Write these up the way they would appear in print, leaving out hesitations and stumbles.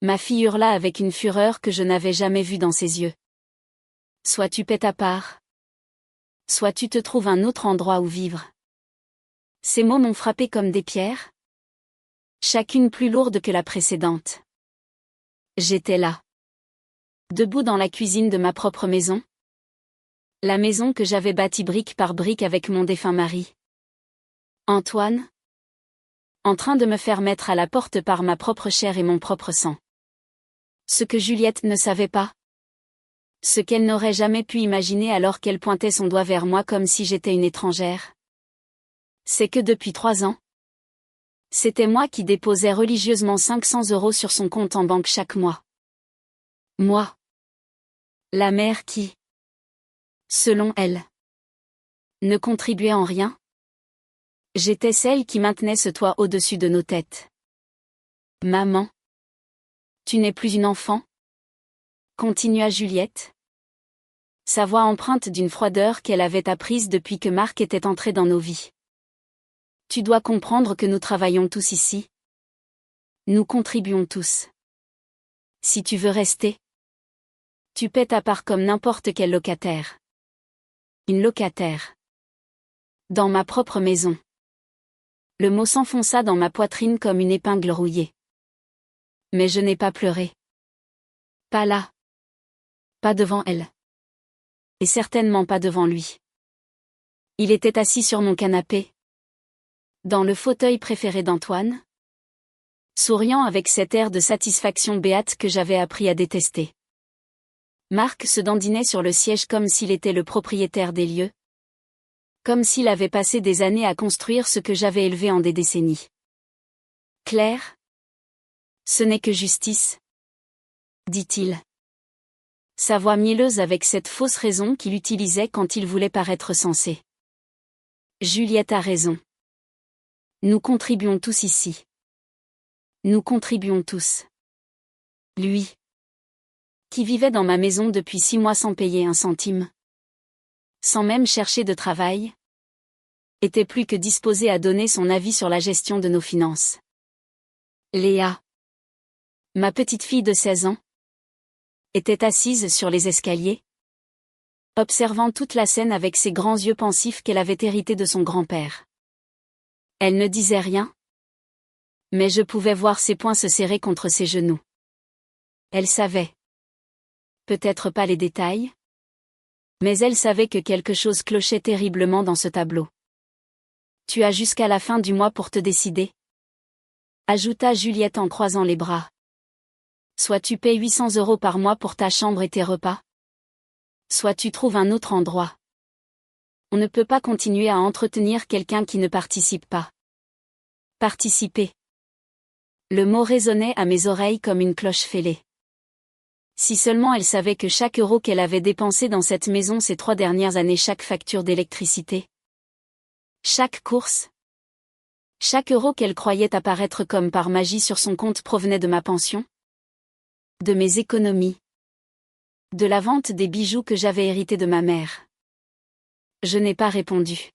Ma fille hurla avec une fureur que je n'avais jamais vue dans ses yeux. Soit tu paies ta part. Soit tu te trouves un autre endroit où vivre. Ces mots m'ont frappé comme des pierres. Chacune plus lourde que la précédente. J'étais là. Debout dans la cuisine de ma propre maison. La maison que j'avais bâtie brique par brique avec mon défunt mari. Antoine. En train de me faire mettre à la porte par ma propre chair et mon propre sang. Ce que Juliette ne savait pas. Ce qu'elle n'aurait jamais pu imaginer alors qu'elle pointait son doigt vers moi comme si j'étais une étrangère. C'est que depuis 3 ans. C'était moi qui déposais religieusement 500 € sur son compte en banque chaque mois. Moi. La mère qui, selon elle, ne contribuait en rien. J'étais celle qui maintenait ce toit au-dessus de nos têtes. Maman. Tu n'es plus une enfant? Continua Juliette. Sa voix empreinte d'une froideur qu'elle avait apprise depuis que Marc était entré dans nos vies. Tu dois comprendre que nous travaillons tous ici. Nous contribuons tous. Si tu veux rester, tu paies ta part comme n'importe quel locataire. Une locataire. Dans ma propre maison. Le mot s'enfonça dans ma poitrine comme une épingle rouillée. Mais je n'ai pas pleuré. Pas là. Pas devant elle. Et certainement pas devant lui. Il était assis sur mon canapé. Dans le fauteuil préféré d'Antoine. Souriant avec cet air de satisfaction béate que j'avais appris à détester. Marc se dandinait sur le siège comme s'il était le propriétaire des lieux. Comme s'il avait passé des années à construire ce que j'avais élevé en des décennies. Claire? Ce n'est que justice. Dit-il. Sa voix mielleuse avec cette fausse raison qu'il utilisait quand il voulait paraître sensé. Juliette a raison. Nous contribuons tous ici. Nous contribuons tous. Lui. Qui vivait dans ma maison depuis 6 mois sans payer un centime. Sans même chercher de travail. Était plus que disposé à donner son avis sur la gestion de nos finances. Léa. Ma petite fille de 16 ans. Était assise sur les escaliers. Observant toute la scène avec ses grands yeux pensifs qu'elle avait hérités de son grand-père. Elle ne disait rien. Mais je pouvais voir ses poings se serrer contre ses genoux. Elle savait. Peut-être pas les détails. Mais elle savait que quelque chose clochait terriblement dans ce tableau. Tu as jusqu'à la fin du mois pour te décider. Ajouta Juliette en croisant les bras. Soit tu payes 800 € par mois pour ta chambre et tes repas. Soit tu trouves un autre endroit. On ne peut pas continuer à entretenir quelqu'un qui ne participe pas. Participer. Le mot résonnait à mes oreilles comme une cloche fêlée. Si seulement elle savait que chaque euro qu'elle avait dépensé dans cette maison ces 3 dernières années, chaque facture d'électricité, chaque course, chaque euro qu'elle croyait apparaître comme par magie sur son compte provenait de ma pension, de mes économies, de la vente des bijoux que j'avais hérités de ma mère. Je n'ai pas répondu.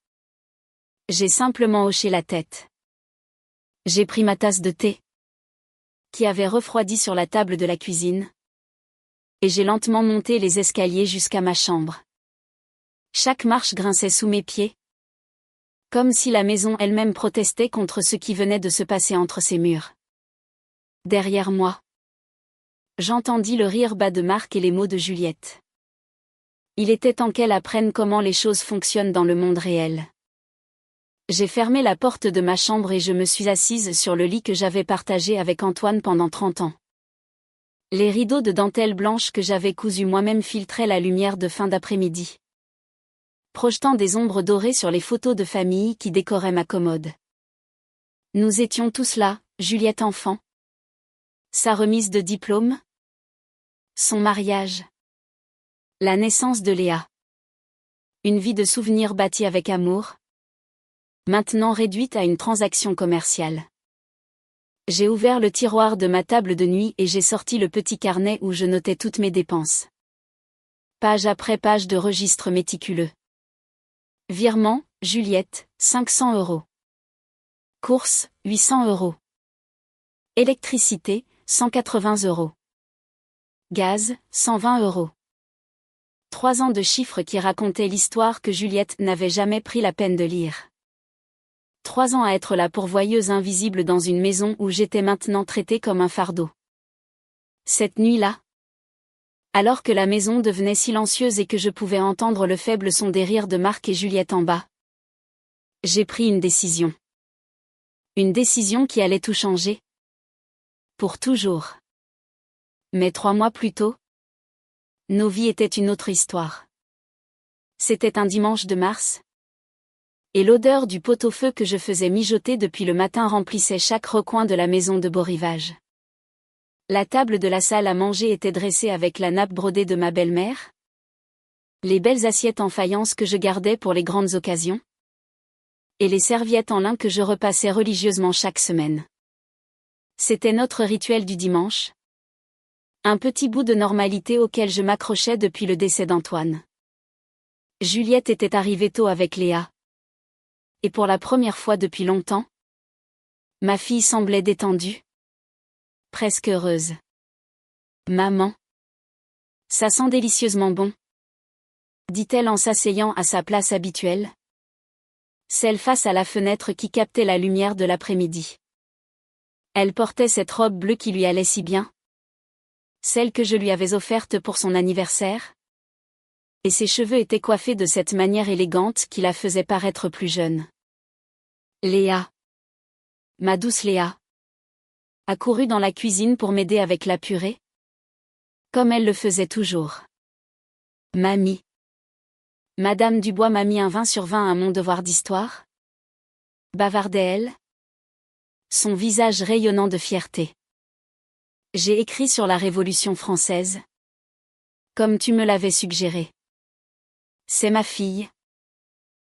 J'ai simplement hoché la tête. J'ai pris ma tasse de thé, qui avait refroidi sur la table de la cuisine, et j'ai lentement monté les escaliers jusqu'à ma chambre. Chaque marche grinçait sous mes pieds, comme si la maison elle-même protestait contre ce qui venait de se passer entre ses murs. Derrière moi, j'entendis le rire bas de Marc et les mots de Juliette. Il était temps qu'elle apprenne comment les choses fonctionnent dans le monde réel. J'ai fermé la porte de ma chambre et je me suis assise sur le lit que j'avais partagé avec Antoine pendant 30 ans. Les rideaux de dentelle blanche que j'avais cousus moi-même filtraient la lumière de fin d'après-midi, projetant des ombres dorées sur les photos de famille qui décoraient ma commode. Nous étions tous là, Juliette enfant. Sa remise de diplôme. Son mariage. La naissance de Léa. Une vie de souvenirs bâtie avec amour. Maintenant réduite à une transaction commerciale. J'ai ouvert le tiroir de ma table de nuit et j'ai sorti le petit carnet où je notais toutes mes dépenses. Page après page de registres méticuleux. Virement, Juliette, 500 €. Courses, 800 €. Électricité, 180 €. Gaz, 120 €. 3 ans de chiffres qui racontaient l'histoire que Juliette n'avait jamais pris la peine de lire. 3 ans à être la pourvoyeuse invisible dans une maison où j'étais maintenant traitée comme un fardeau. Cette nuit-là, alors que la maison devenait silencieuse et que je pouvais entendre le faible son des rires de Marc et Juliette en bas, j'ai pris une décision. Une décision qui allait tout changer. Pour toujours. Mais 3 mois plus tôt, nos vies étaient une autre histoire. C'était un dimanche de mars, et l'odeur du pot-au-feu que je faisais mijoter depuis le matin remplissait chaque recoin de la maison de Beau-Rivage. La table de la salle à manger était dressée avec la nappe brodée de ma belle-mère, les belles assiettes en faïence que je gardais pour les grandes occasions, et les serviettes en lin que je repassais religieusement chaque semaine. C'était notre rituel du dimanche. Un petit bout de normalité auquel je m'accrochais depuis le décès d'Antoine. Juliette était arrivée tôt avec Léa. Et pour la première fois depuis longtemps, ma fille semblait détendue. Presque heureuse. Maman. Ça sent délicieusement bon, dit-elle en s'asseyant à sa place habituelle. Celle face à la fenêtre qui captait la lumière de l'après-midi. Elle portait cette robe bleue qui lui allait si bien. Celle que je lui avais offerte pour son anniversaire. Et ses cheveux étaient coiffés de cette manière élégante qui la faisait paraître plus jeune. Léa. Ma douce Léa. Accourut dans la cuisine pour m'aider avec la purée. Comme elle le faisait toujours. Mamie. Madame Dubois m'a mis un 20 sur 20 à mon devoir d'histoire. Bavardait-elle. Son visage rayonnant de fierté. J'ai écrit sur la Révolution française. Comme tu me l'avais suggéré. C'est ma fille.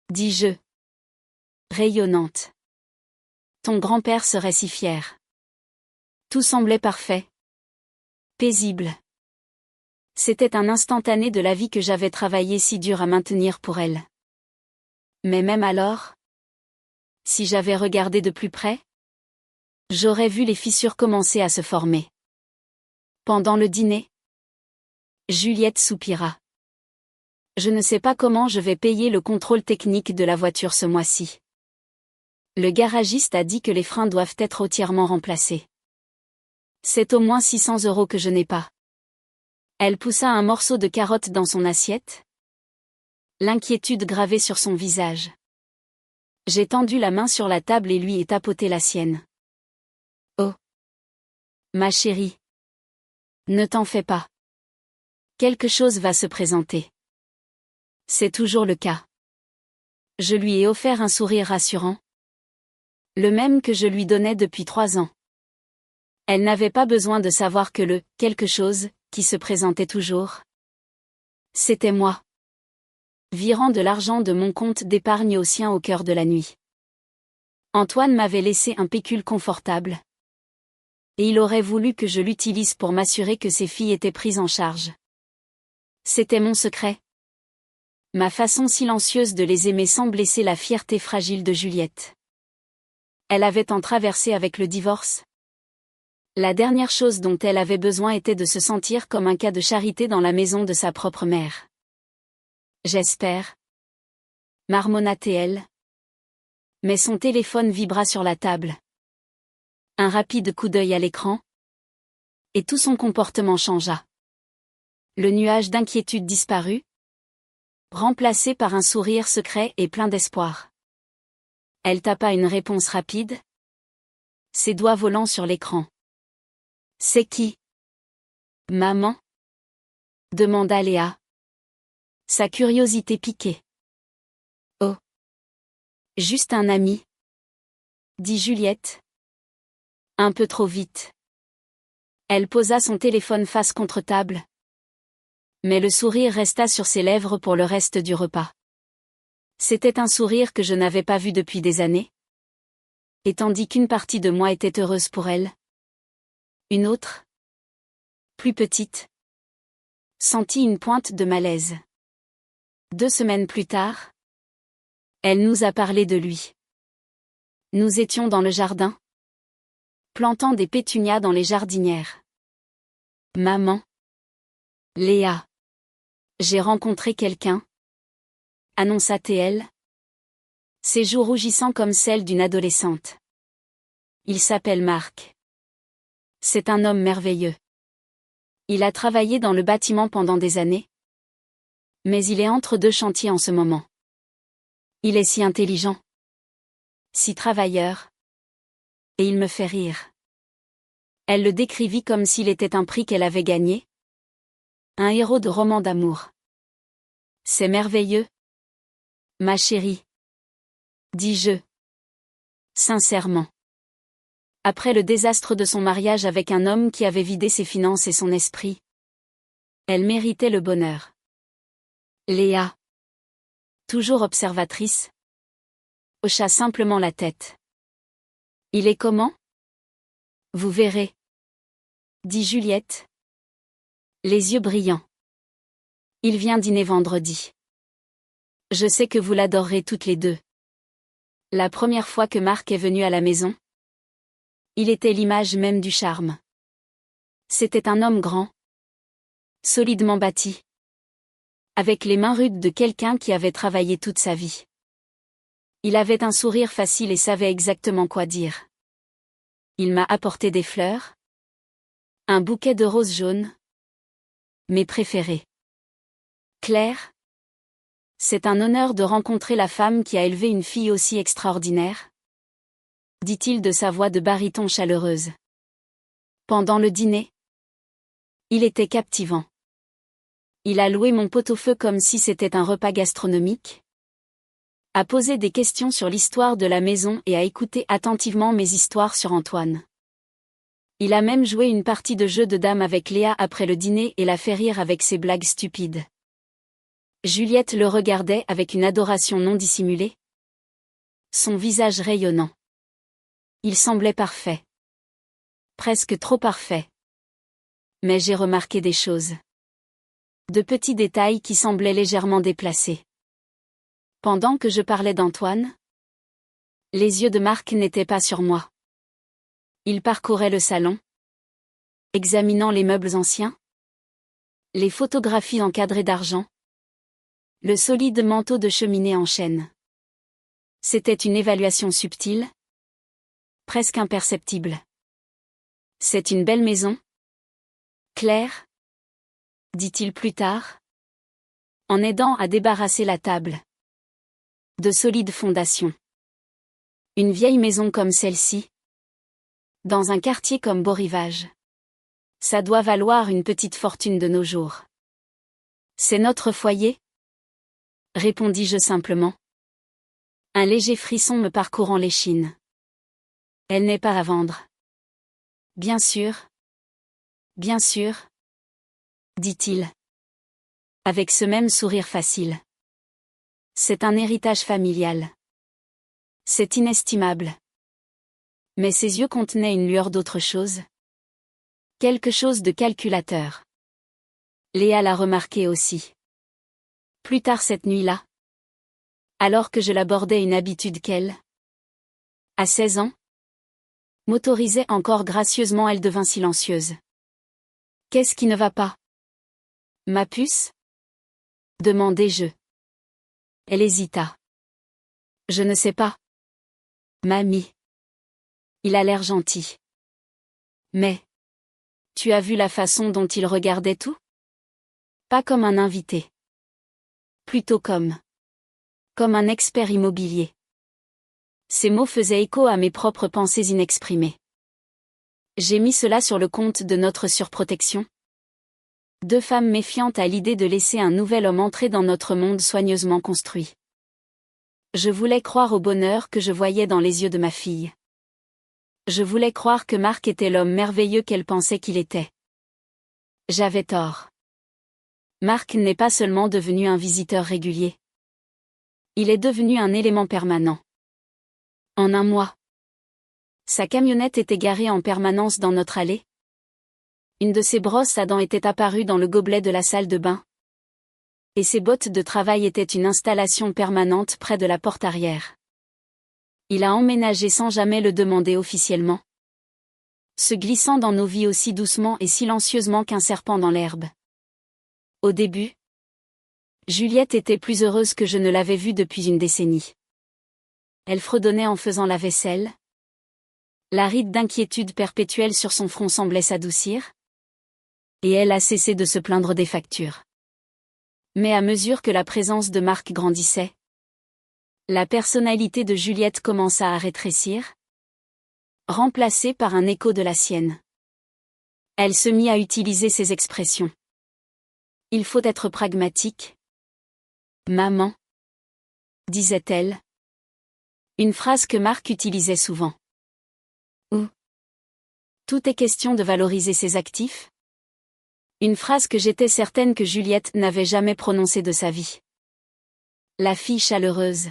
Dis-je. Rayonnante. Ton grand-père serait si fier. Tout semblait parfait. Paisible. C'était un instantané de la vie que j'avais travaillé si dur à maintenir pour elle. Mais même alors, si j'avais regardé de plus près, j'aurais vu les fissures commencer à se former. Pendant le dîner, Juliette soupira. Je ne sais pas comment je vais payer le contrôle technique de la voiture ce mois-ci. Le garagiste a dit que les freins doivent être entièrement remplacés. C'est au moins 600 € que je n'ai pas. Elle poussa un morceau de carotte dans son assiette. L'inquiétude gravée sur son visage. J'ai tendu la main sur la table et lui ai tapoté la sienne. Oh. Ma chérie. Ne t'en fais pas. Quelque chose va se présenter. C'est toujours le cas. Je lui ai offert un sourire rassurant. Le même que je lui donnais depuis 3 ans. Elle n'avait pas besoin de savoir que le « quelque chose » qui se présentait toujours. C'était moi. Virant de l'argent de mon compte d'épargne au sien au cœur de la nuit. Antoine m'avait laissé un pécule confortable. Et il aurait voulu que je l'utilise pour m'assurer que ses filles étaient prises en charge. C'était mon secret. Ma façon silencieuse de les aimer sans blesser la fierté fragile de Juliette. Elle avait tant traversé avec le divorce. La dernière chose dont elle avait besoin était de se sentir comme un cas de charité dans la maison de sa propre mère. J'espère. Marmonna-t-elle. Mais son téléphone vibra sur la table. Un rapide coup d'œil à l'écran. Et tout son comportement changea. Le nuage d'inquiétude disparut, remplacé par un sourire secret et plein d'espoir. Elle tapa une réponse rapide. Ses doigts volant sur l'écran. C'est qui? Maman? Demanda Léa. Sa curiosité piquée. Oh. Juste un ami. Dit Juliette. Un peu trop vite. Elle posa son téléphone face contre table. Mais le sourire resta sur ses lèvres pour le reste du repas. C'était un sourire que je n'avais pas vu depuis des années. Et tandis qu'une partie de moi était heureuse pour elle, une autre, plus petite, sentit une pointe de malaise. 2 semaines plus tard, elle nous a parlé de lui. Nous étions dans le jardin, plantant des pétunias dans les jardinières. Maman. Léa. J'ai rencontré quelqu'un, annonça-t-elle, ses joues rougissant comme celles d'une adolescente. Il s'appelle Marc. C'est un homme merveilleux. Il a travaillé dans le bâtiment pendant des années. Mais il est entre deux chantiers en ce moment. Il est si intelligent. Si travailleur. Et il me fait rire. Elle le décrivit comme s'il était un prix qu'elle avait gagné. Un héros de roman d'amour. C'est merveilleux. Ma chérie. Dis-je. Sincèrement. Après le désastre de son mariage avec un homme qui avait vidé ses finances et son esprit. Elle méritait le bonheur. Léa. Toujours observatrice. Hocha simplement la tête. Il est comment? Vous verrez. Dit Juliette. Les yeux brillants. Il vient dîner vendredi. Je sais que vous l'adorerez toutes les deux. La première fois que Marc est venu à la maison, il était l'image même du charme. C'était un homme grand, solidement bâti, avec les mains rudes de quelqu'un qui avait travaillé toute sa vie. Il avait un sourire facile et savait exactement quoi dire. Il m'a apporté des fleurs, un bouquet de roses jaunes, mes préférés. Claire, c'est un honneur de rencontrer la femme qui a élevé une fille aussi extraordinaire, dit-il de sa voix de baryton chaleureuse. Pendant le dîner, il était captivant. Il a loué mon pot-au-feu comme si c'était un repas gastronomique, a posé des questions sur l'histoire de la maison et a écouté attentivement mes histoires sur Antoine. Il a même joué une partie de jeu de dames avec Léa après le dîner et l'a fait rire avec ses blagues stupides. Juliette le regardait avec une adoration non dissimulée. Son visage rayonnant. Il semblait parfait. Presque trop parfait. Mais j'ai remarqué des choses. De petits détails qui semblaient légèrement déplacés. Pendant que je parlais d'Antoine, les yeux de Marc n'étaient pas sur moi. Il parcourait le salon, examinant les meubles anciens, les photographies encadrées d'argent, le solide manteau de cheminée en chêne. C'était une évaluation subtile, presque imperceptible. C'est une belle maison, Claire, dit-il plus tard, en aidant à débarrasser la table. De solides fondations. Une vieille maison comme celle-ci, dans un quartier comme Beau-Rivage. Ça doit valoir une petite fortune de nos jours. C'est notre foyer? Répondis-je simplement. Un léger frisson me parcourant l'échine. Elle n'est pas à vendre. Bien sûr. Bien sûr. Dit-il. Avec ce même sourire facile. C'est un héritage familial. C'est inestimable. Mais ses yeux contenaient une lueur d'autre chose. Quelque chose de calculateur. Léa l'a remarqué aussi. Plus tard cette nuit-là, alors que je l'abordais une habitude qu'elle, à 16 ans, m'autorisait encore gracieusement, elle devint silencieuse. Qu'est-ce qui ne va pas? Ma puce? Demandai-je. Elle hésita. Je ne sais pas. Mamie. Il a l'air gentil. Mais, tu as vu la façon dont il regardait tout? Pas comme un invité. Plutôt comme un expert immobilier. Ces mots faisaient écho à mes propres pensées inexprimées. J'ai mis cela sur le compte de notre surprotection. Deux femmes méfiantes à l'idée de laisser un nouvel homme entrer dans notre monde soigneusement construit. Je voulais croire au bonheur que je voyais dans les yeux de ma fille. Je voulais croire que Marc était l'homme merveilleux qu'elle pensait qu'il était. J'avais tort. Marc n'est pas seulement devenu un visiteur régulier. Il est devenu un élément permanent. En un mois. Sa camionnette était garée en permanence dans notre allée. Une de ses brosses à dents était apparue dans le gobelet de la salle de bain. Et ses bottes de travail étaient une installation permanente près de la porte arrière. Il a emménagé sans jamais le demander officiellement. se glissant dans nos vies aussi doucement et silencieusement qu'un serpent dans l'herbe. Au début, Juliette était plus heureuse que je ne l'avais vue depuis une décennie. Elle fredonnait en faisant la vaisselle. La ride d'inquiétude perpétuelle sur son front semblait s'adoucir. Et elle a cessé de se plaindre des factures. Mais à mesure que la présence de Marc grandissait, la personnalité de Juliette commença à rétrécir, remplacée par un écho de la sienne. Elle se mit à utiliser ces expressions. Il faut être pragmatique. Maman, disait-elle. Une phrase que Marc utilisait souvent. Ou tout est question de valoriser ses actifs. Une phrase que j'étais certaine que Juliette n'avait jamais prononcée de sa vie. La fille chaleureuse.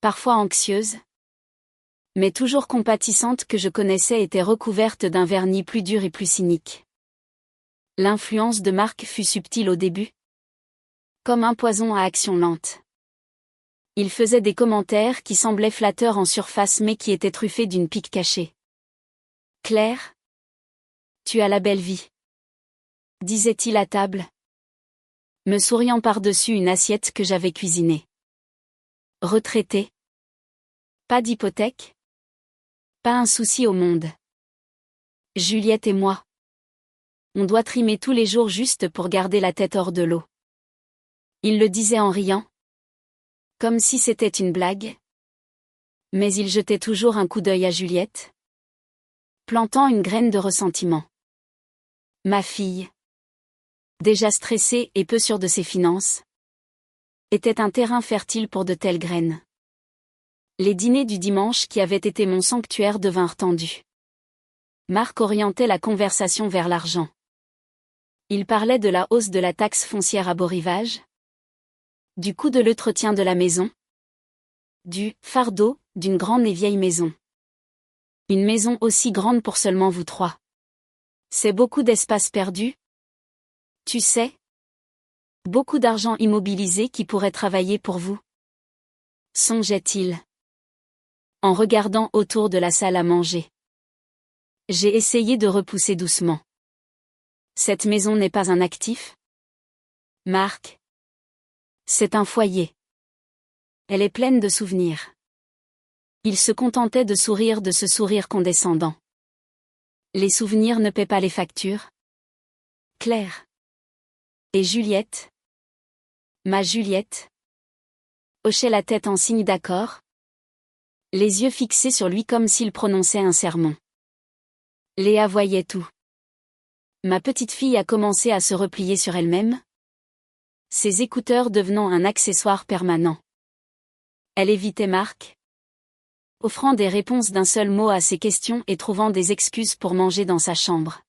Parfois anxieuse, mais toujours compatissante que je connaissais était recouverte d'un vernis plus dur et plus cynique. L'influence de Marc fut subtile au début, comme un poison à action lente. Il faisait des commentaires qui semblaient flatteurs en surface mais qui étaient truffés d'une pique cachée. « Claire, tu as la belle vie », disait-il à table, me souriant par-dessus une assiette que j'avais cuisinée. Retraité. Pas d'hypothèque. Pas un souci au monde. Juliette et moi. On doit trimer tous les jours juste pour garder la tête hors de l'eau. Il le disait en riant. Comme si c'était une blague. Mais il jetait toujours un coup d'œil à Juliette, plantant une graine de ressentiment. Ma fille, déjà stressée et peu sûre de ses finances, était un terrain fertile pour de telles graines. Les dîners du dimanche qui avaient été mon sanctuaire devinrent tendus. Marc orientait la conversation vers l'argent. Il parlait de la hausse de la taxe foncière à Beau-Rivage, du coût de l'entretien de la maison, du fardeau d'une grande et vieille maison. Une maison aussi grande pour seulement vous trois. C'est beaucoup d'espace perdu. Tu sais, beaucoup d'argent immobilisé qui pourrait travailler pour vous. Songeait-il, en regardant autour de la salle à manger. J'ai essayé de repousser doucement. Cette maison n'est pas un actif, Marc. C'est un foyer. Elle est pleine de souvenirs. Il se contentait de sourire de ce sourire condescendant. Les souvenirs ne paient pas les factures. Claire. Et Juliette, ma Juliette, hochait la tête en signe d'accord, les yeux fixés sur lui comme s'il prononçait un sermon. Léa voyait tout. Ma petite fille a commencé à se replier sur elle-même, ses écouteurs devenant un accessoire permanent. Elle évitait Marc, offrant des réponses d'un seul mot à ses questions et trouvant des excuses pour manger dans sa chambre.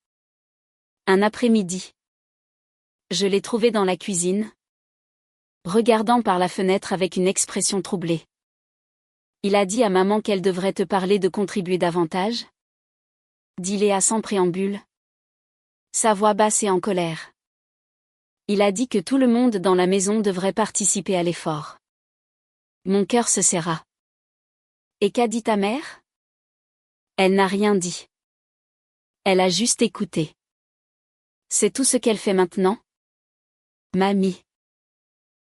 Un après-midi, je l'ai trouvée dans la cuisine, regardant par la fenêtre avec une expression troublée. Il a dit à maman qu'elle devrait te parler de contribuer davantage, dit Léa sans préambule, sa voix basse et en colère. Il a dit que tout le monde dans la maison devrait participer à l'effort. Mon cœur se serra. Et qu'a dit ta mère? Elle n'a rien dit. Elle a juste écouté. C'est tout ce qu'elle fait maintenant? Mamie.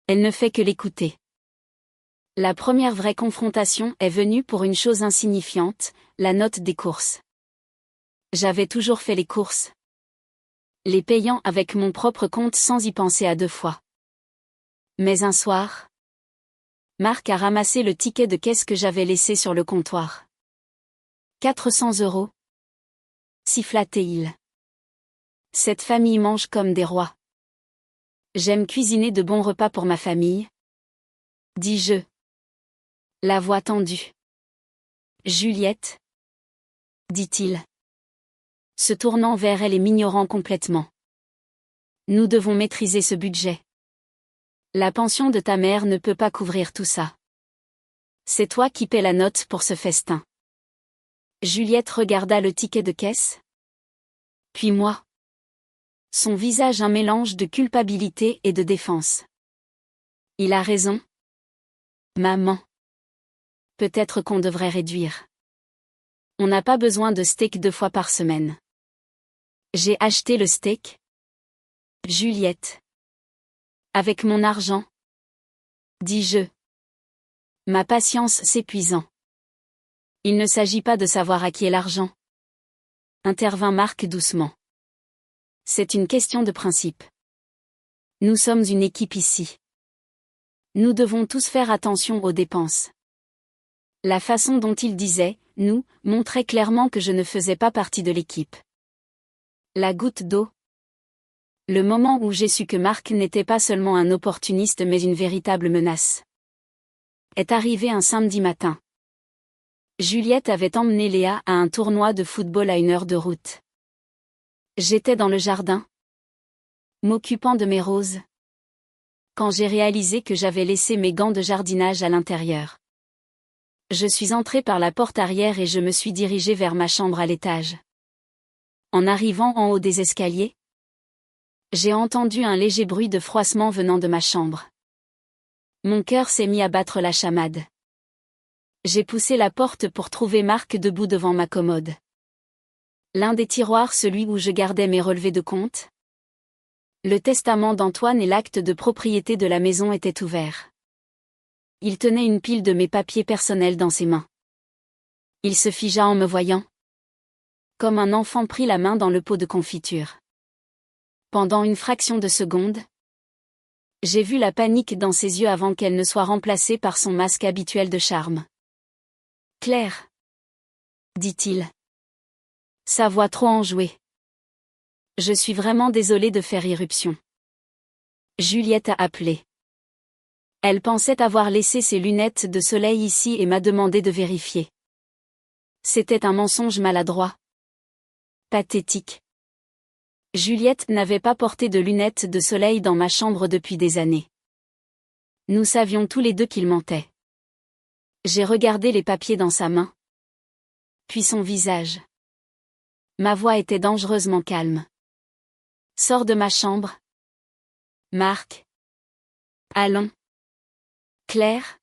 Elle ne fait que l'écouter. La première vraie confrontation est venue pour une chose insignifiante, la note des courses. J'avais toujours fait les courses, les payant avec mon propre compte sans y penser à deux fois. Mais un soir, Marc a ramassé le ticket de caisse que j'avais laissé sur le comptoir. 400 €. Siffla-t-il. Cette famille mange comme des rois. J'aime cuisiner de bons repas pour ma famille, dis-je. La voix tendue. Juliette, dit-il, se tournant vers elle et m'ignorant complètement. Nous devons maîtriser ce budget. La pension de ta mère ne peut pas couvrir tout ça. C'est toi qui paies la note pour ce festin. Juliette regarda le ticket de caisse. Puis moi. Son visage un mélange de culpabilité et de défense. Il a raison. Maman. Peut-être qu'on devrait réduire. On n'a pas besoin de steak 2 fois par semaine. J'ai acheté le steak. Juliette. Avec mon argent. Dis-je. Ma patience s'épuisant. Il ne s'agit pas de savoir à qui est l'argent. Intervint Marc doucement. C'est une question de principe. Nous sommes une équipe ici. Nous devons tous faire attention aux dépenses. La façon dont il disait « nous » montrait clairement que je ne faisais pas partie de l'équipe. La goutte d'eau. Le moment où j'ai su que Marc n'était pas seulement un opportuniste mais une véritable menace. Est arrivé un samedi matin. Juliette avait emmené Léa à un tournoi de football à 1 heure de route. J'étais dans le jardin, m'occupant de mes roses, quand j'ai réalisé que j'avais laissé mes gants de jardinage à l'intérieur. Je suis entré par la porte arrière et je me suis dirigé vers ma chambre à l'étage. En arrivant en haut des escaliers, j'ai entendu un léger bruit de froissement venant de ma chambre. Mon cœur s'est mis à battre la chamade. J'ai poussé la porte pour trouver Marc debout devant ma commode. L'un des tiroirs, celui où je gardais mes relevés de compte. Le testament d'Antoine et l'acte de propriété de la maison étaient ouverts. Il tenait une pile de mes papiers personnels dans ses mains. Il se figea en me voyant. Comme un enfant prit la main dans le pot de confiture. Pendant une fraction de seconde, j'ai vu la panique dans ses yeux avant qu'elle ne soit remplacée par son masque habituel de charme. « Claire !» dit-il. Sa voix trop enjouée. Je suis vraiment désolée de faire irruption. Juliette a appelé. Elle pensait avoir laissé ses lunettes de soleil ici et m'a demandé de vérifier. C'était un mensonge maladroit. Pathétique. Juliette n'avait pas porté de lunettes de soleil dans ma chambre depuis des années. Nous savions tous les deux qu'il mentait. J'ai regardé les papiers dans sa main. Puis son visage. Ma voix était dangereusement calme. Sors de ma chambre. Marc. Allons. Claire.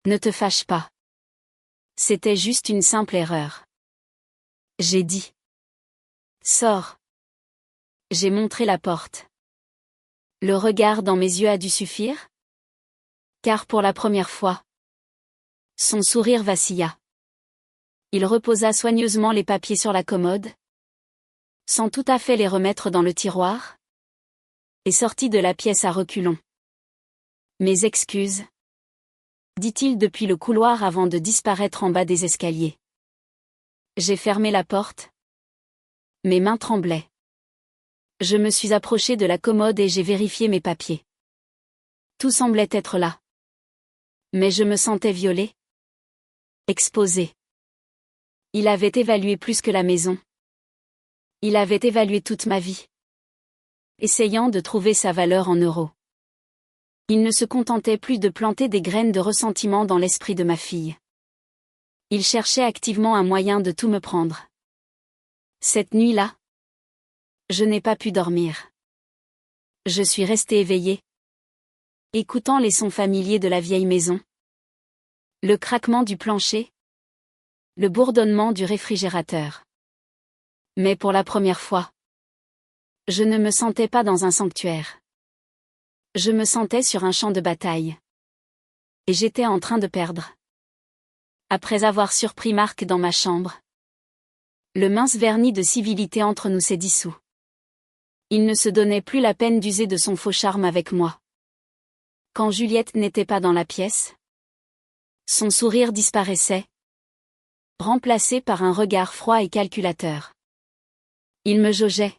Ne te fâche pas. C'était juste une simple erreur. J'ai dit. Sors. J'ai montré la porte. Le regard dans mes yeux a dû suffire? Car pour la première fois, son sourire vacilla. Il reposa soigneusement les papiers sur la commode, sans tout à fait les remettre dans le tiroir, et sortit de la pièce à reculons. Mes excuses, dit-il depuis le couloir avant de disparaître en bas des escaliers. J'ai fermé la porte. Mes mains tremblaient. Je me suis approché de la commode et j'ai vérifié mes papiers. Tout semblait être là. Mais je me sentais violée. Exposée. Il avait évalué plus que la maison. Il avait évalué toute ma vie. Essayant de trouver sa valeur en euros. Il ne se contentait plus de planter des graines de ressentiment dans l'esprit de ma fille. Il cherchait activement un moyen de tout me prendre. Cette nuit-là, je n'ai pas pu dormir. Je suis restée éveillée, écoutant les sons familiers de la vieille maison. Le craquement du plancher. Le bourdonnement du réfrigérateur. Mais pour la première fois, je ne me sentais pas dans un sanctuaire. Je me sentais sur un champ de bataille. Et j'étais en train de perdre. Après avoir surpris Marc dans ma chambre, le mince vernis de civilité entre nous s'est dissous. Il ne se donnait plus la peine d'user de son faux charme avec moi. Quand Juliette n'était pas dans la pièce, son sourire disparaissait, remplacé par un regard froid et calculateur. Il me jaugeait,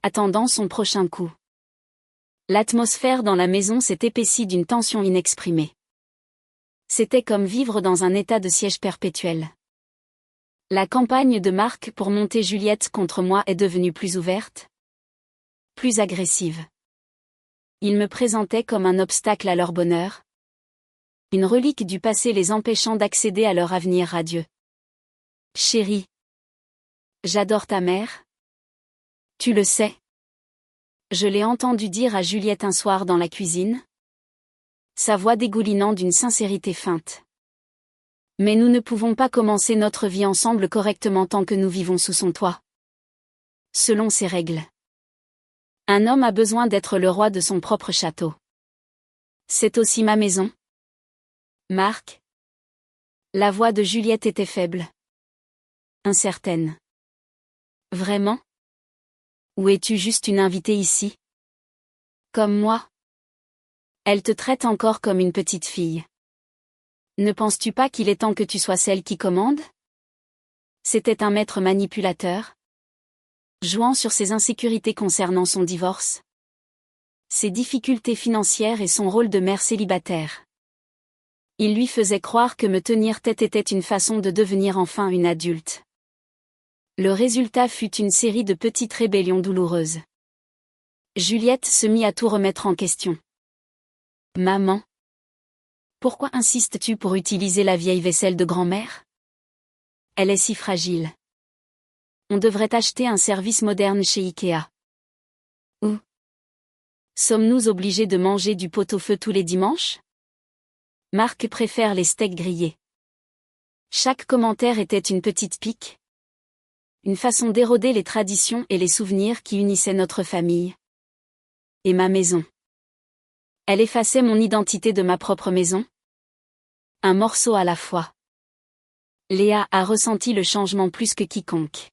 attendant son prochain coup. L'atmosphère dans la maison s'est épaissie d'une tension inexprimée. C'était comme vivre dans un état de siège perpétuel. La campagne de Marc pour monter Juliette contre moi est devenue plus ouverte, plus agressive. Ils me présentaient comme un obstacle à leur bonheur, une relique du passé les empêchant d'accéder à leur avenir radieux. Chérie, j'adore ta mère. Tu le sais. Je l'ai entendu dire à Juliette un soir dans la cuisine, sa voix dégoulinant d'une sincérité feinte. Mais nous ne pouvons pas commencer notre vie ensemble correctement tant que nous vivons sous son toit. Selon ses règles. Un homme a besoin d'être le roi de son propre château. C'est aussi ma maison. Marc. La voix de Juliette était faible. Incertaine. Vraiment? Ou es-tu juste une invitée ici? Comme moi? Elle te traite encore comme une petite fille. Ne penses-tu pas qu'il est temps que tu sois celle qui commande? C'était un maître manipulateur, jouant sur ses insécurités concernant son divorce, ses difficultés financières et son rôle de mère célibataire. Il lui faisait croire que me tenir tête était une façon de devenir enfin une adulte. Le résultat fut une série de petites rébellions douloureuses. Juliette se mit à tout remettre en question. Maman. Pourquoi insistes-tu pour utiliser la vieille vaisselle de grand-mère? Elle est si fragile. On devrait acheter un service moderne chez Ikea. Ou sommes-nous obligés de manger du pot-au-feu tous les dimanches? Marc préfère les steaks grillés. Chaque commentaire était une petite pique. Une façon d'éroder les traditions et les souvenirs qui unissaient notre famille. Et ma maison. Elle effaçait mon identité de ma propre maison. Un morceau à la fois. Léa a ressenti le changement plus que quiconque.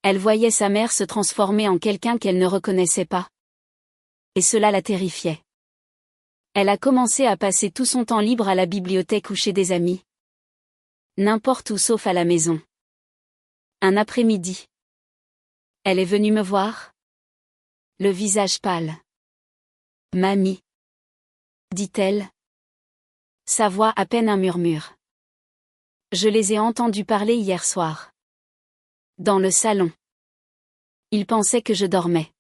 Elle voyait sa mère se transformer en quelqu'un qu'elle ne reconnaissait pas. Et cela la terrifiait. Elle a commencé à passer tout son temps libre à la bibliothèque ou chez des amis. N'importe où sauf à la maison. Un après-midi. Elle est venue me voir. Le visage pâle. Mamie. Dit-elle. Sa voix à peine un murmure. Je les ai entendus parler hier soir. Dans le salon. Ils pensaient que je dormais.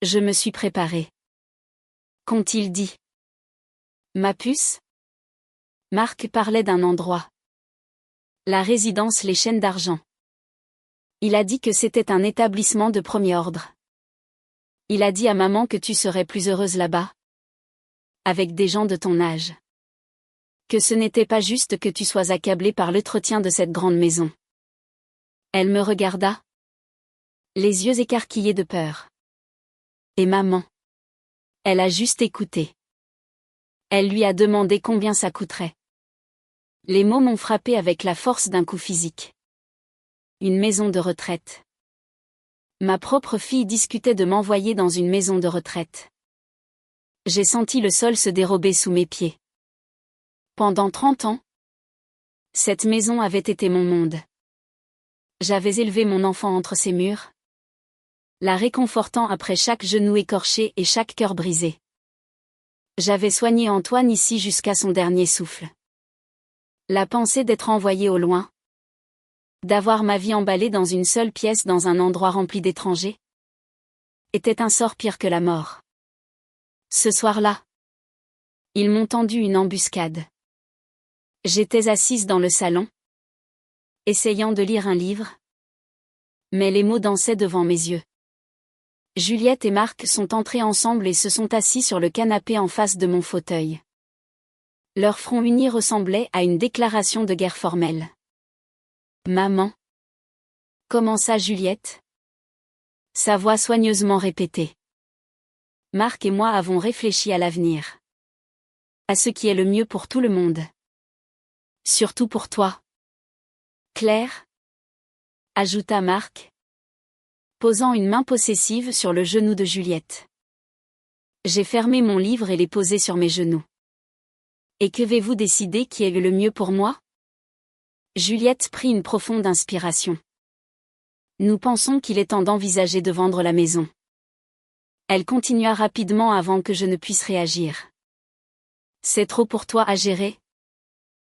Je me suis préparée. Qu'ont-ils dit? Ma puce? Marc parlait d'un endroit. La résidence Les Chaînes d'Argent. Il a dit que c'était un établissement de premier ordre. Il a dit à maman que tu serais plus heureuse là-bas. Avec des gens de ton âge. Que ce n'était pas juste que tu sois accablée par l'entretien de cette grande maison. Elle me regarda. Les yeux écarquillés de peur. Et maman. Elle a juste écouté. Elle lui a demandé combien ça coûterait. Les mots m'ont frappé avec la force d'un coup physique. Une maison de retraite. Ma propre fille discutait de m'envoyer dans une maison de retraite. J'ai senti le sol se dérober sous mes pieds. Pendant 30 ans, cette maison avait été mon monde. J'avais élevé mon enfant entre ses murs, la réconfortant après chaque genou écorché et chaque cœur brisé. J'avais soigné Antoine ici jusqu'à son dernier souffle. La pensée d'être envoyé au loin, d'avoir ma vie emballée dans une seule pièce dans un endroit rempli d'étrangers, était un sort pire que la mort. Ce soir-là, ils m'ont tendu une embuscade. J'étais assise dans le salon, essayant de lire un livre, mais les mots dansaient devant mes yeux. Juliette et Marc sont entrés ensemble et se sont assis sur le canapé en face de mon fauteuil. Leur front uni ressemblait à une déclaration de guerre formelle. Maman. Commença Juliette. Sa voix soigneusement répétée. Marc et moi avons réfléchi à l'avenir. À ce qui est le mieux pour tout le monde. Surtout pour toi. Claire? Ajouta Marc, posant une main possessive sur le genou de Juliette. J'ai fermé mon livre et l'ai posé sur mes genoux. Et qu'avez-vous décidé qui est le mieux pour moi? Juliette prit une profonde inspiration. Nous pensons qu'il est temps d'envisager de vendre la maison. Elle continua rapidement avant que je ne puisse réagir. C'est trop pour toi à gérer?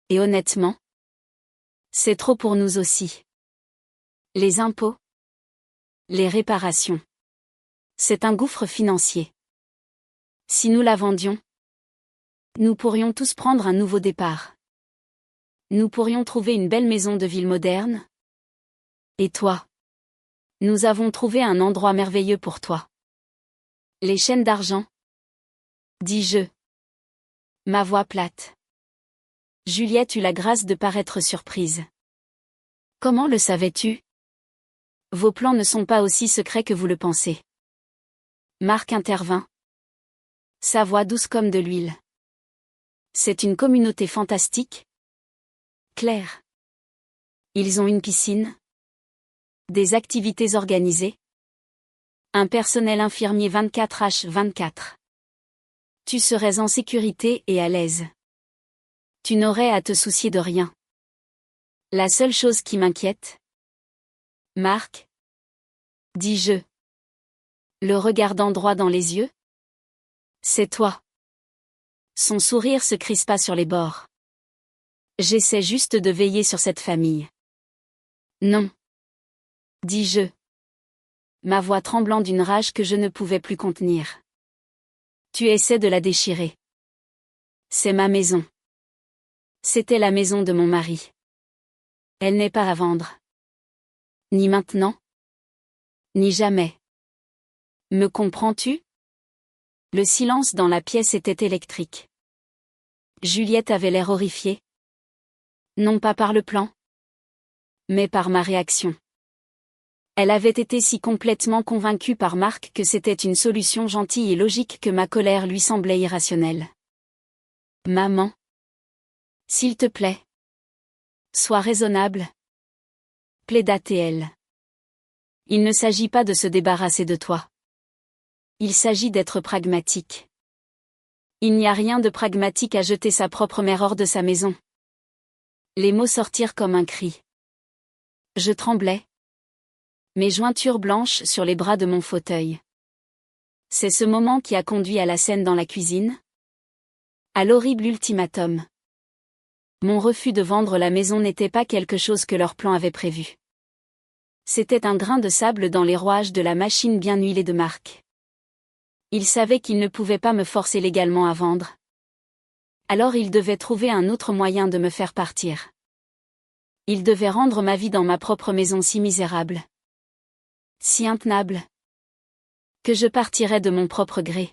Et honnêtement, c'est trop pour nous aussi. Les impôts, les réparations. C'est un gouffre financier. Si nous la vendions, nous pourrions tous prendre un nouveau départ. Nous pourrions trouver une belle maison de ville moderne. Et toi? Nous avons trouvé un endroit merveilleux pour toi. Les Chaînes d'Argent? Dis-je. Ma voix plate. Juliette eut la grâce de paraître surprise. Comment le savais-tu? Vos plans ne sont pas aussi secrets que vous le pensez. Marc intervint. Sa voix douce comme de l'huile. C'est une communauté fantastique. Claire. Ils ont une piscine. Des activités organisées. Un personnel infirmier 24h24. Tu serais en sécurité et à l'aise. Tu n'aurais à te soucier de rien. La seule chose qui m'inquiète. Marc. Dis-je. Le regardant droit dans les yeux. C'est toi. Son sourire se crispa sur les bords. J'essaie juste de veiller sur cette famille. Non. Dis-je. Ma voix tremblant d'une rage que je ne pouvais plus contenir. Tu essaies de la déchirer. C'est ma maison. C'était la maison de mon mari. Elle n'est pas à vendre. Ni maintenant. Ni jamais. Me comprends-tu? Le silence dans la pièce était électrique. Juliette avait l'air horrifiée. Non pas par le plan, mais par ma réaction. Elle avait été si complètement convaincue par Marc que c'était une solution gentille et logique que ma colère lui semblait irrationnelle. Maman. S'il te plaît. Sois raisonnable. Plaida-t-elle. Il ne s'agit pas de se débarrasser de toi. Il s'agit d'être pragmatique. Il n'y a rien de pragmatique à jeter sa propre mère hors de sa maison. Les mots sortirent comme un cri. Je tremblais. Mes jointures blanches sur les bras de mon fauteuil. C'est ce moment qui a conduit à la scène dans la cuisine. À l'horrible ultimatum. Mon refus de vendre la maison n'était pas quelque chose que leur plan avait prévu. C'était un grain de sable dans les rouages de la machine bien huilée de Marc. Ils savaient qu'ils ne pouvaient pas me forcer légalement à vendre. Alors ils devaient trouver un autre moyen de me faire partir. Ils devaient rendre ma vie dans ma propre maison si misérable. Si intenable. Que je partirais de mon propre gré.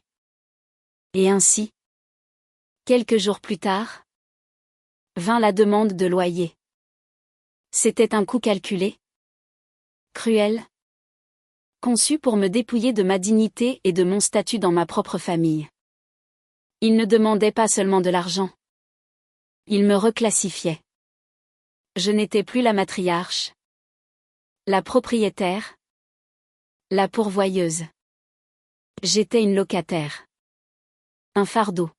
Et ainsi. Quelques jours plus tard. Vint la demande de loyer. C'était un coût calculé. Cruel. Conçu pour me dépouiller de ma dignité et de mon statut dans ma propre famille. Il ne demandait pas seulement de l'argent. Il me reclassifiait. Je n'étais plus la matriarche. La propriétaire. La pourvoyeuse. J'étais une locataire. Un fardeau.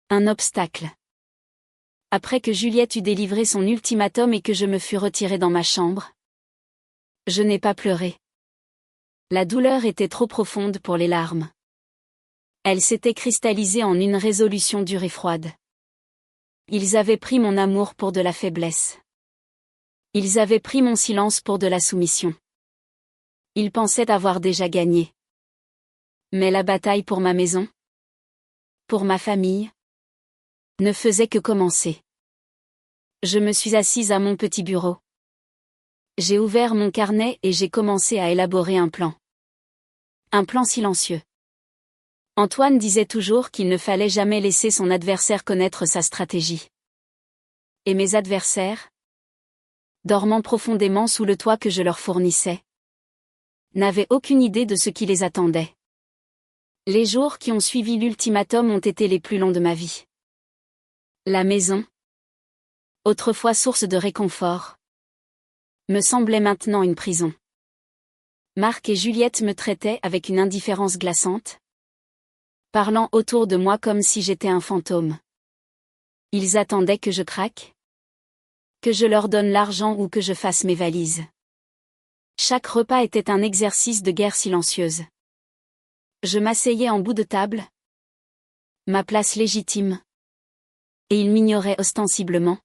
Un obstacle. Après que Juliette eut délivré son ultimatum et que je me fus retirée dans ma chambre. Je n'ai pas pleuré. La douleur était trop profonde pour les larmes. Elle s'était cristallisée en une résolution dure et froide. Ils avaient pris mon amour pour de la faiblesse. Ils avaient pris mon silence pour de la soumission. Ils pensaient avoir déjà gagné. Mais la bataille pour ma maison, pour ma famille, ne faisait que commencer. Je me suis assise à mon petit bureau. J'ai ouvert mon carnet et j'ai commencé à élaborer un plan. Un plan silencieux. Antoine disait toujours qu'il ne fallait jamais laisser son adversaire connaître sa stratégie. Et mes adversaires, dormant profondément sous le toit que je leur fournissais, n'avaient aucune idée de ce qui les attendait. Les jours qui ont suivi l'ultimatum ont été les plus longs de ma vie. La maison, autrefois source de réconfort, me semblait maintenant une prison. Marc et Juliette me traitaient avec une indifférence glaçante, parlant autour de moi comme si j'étais un fantôme. Ils attendaient que je craque, que je leur donne l'argent ou que je fasse mes valises. Chaque repas était un exercice de guerre silencieuse. Je m'asseyais en bout de table, ma place légitime, et ils m'ignoraient ostensiblement,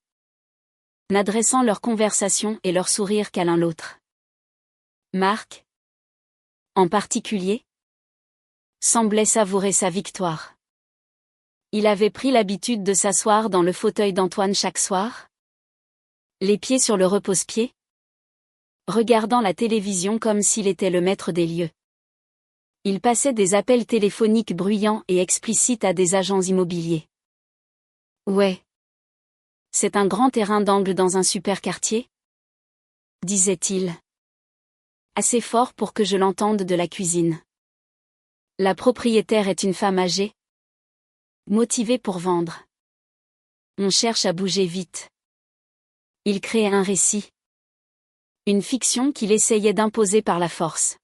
n'adressant leur conversation et leur sourire qu'à l'un l'autre. Marc, en particulier, semblait savourer sa victoire. Il avait pris l'habitude de s'asseoir dans le fauteuil d'Antoine chaque soir, les pieds sur le repose-pied, regardant la télévision comme s'il était le maître des lieux. Il passait des appels téléphoniques bruyants et explicites à des agents immobiliers. Ouais. C'est un grand terrain d'angle dans un super quartier? Disait-il. Assez fort pour que je l'entende de la cuisine. La propriétaire est une femme âgée, motivée pour vendre. On cherche à bouger vite. Il créait un récit. Une fiction qu'il essayait d'imposer par la force.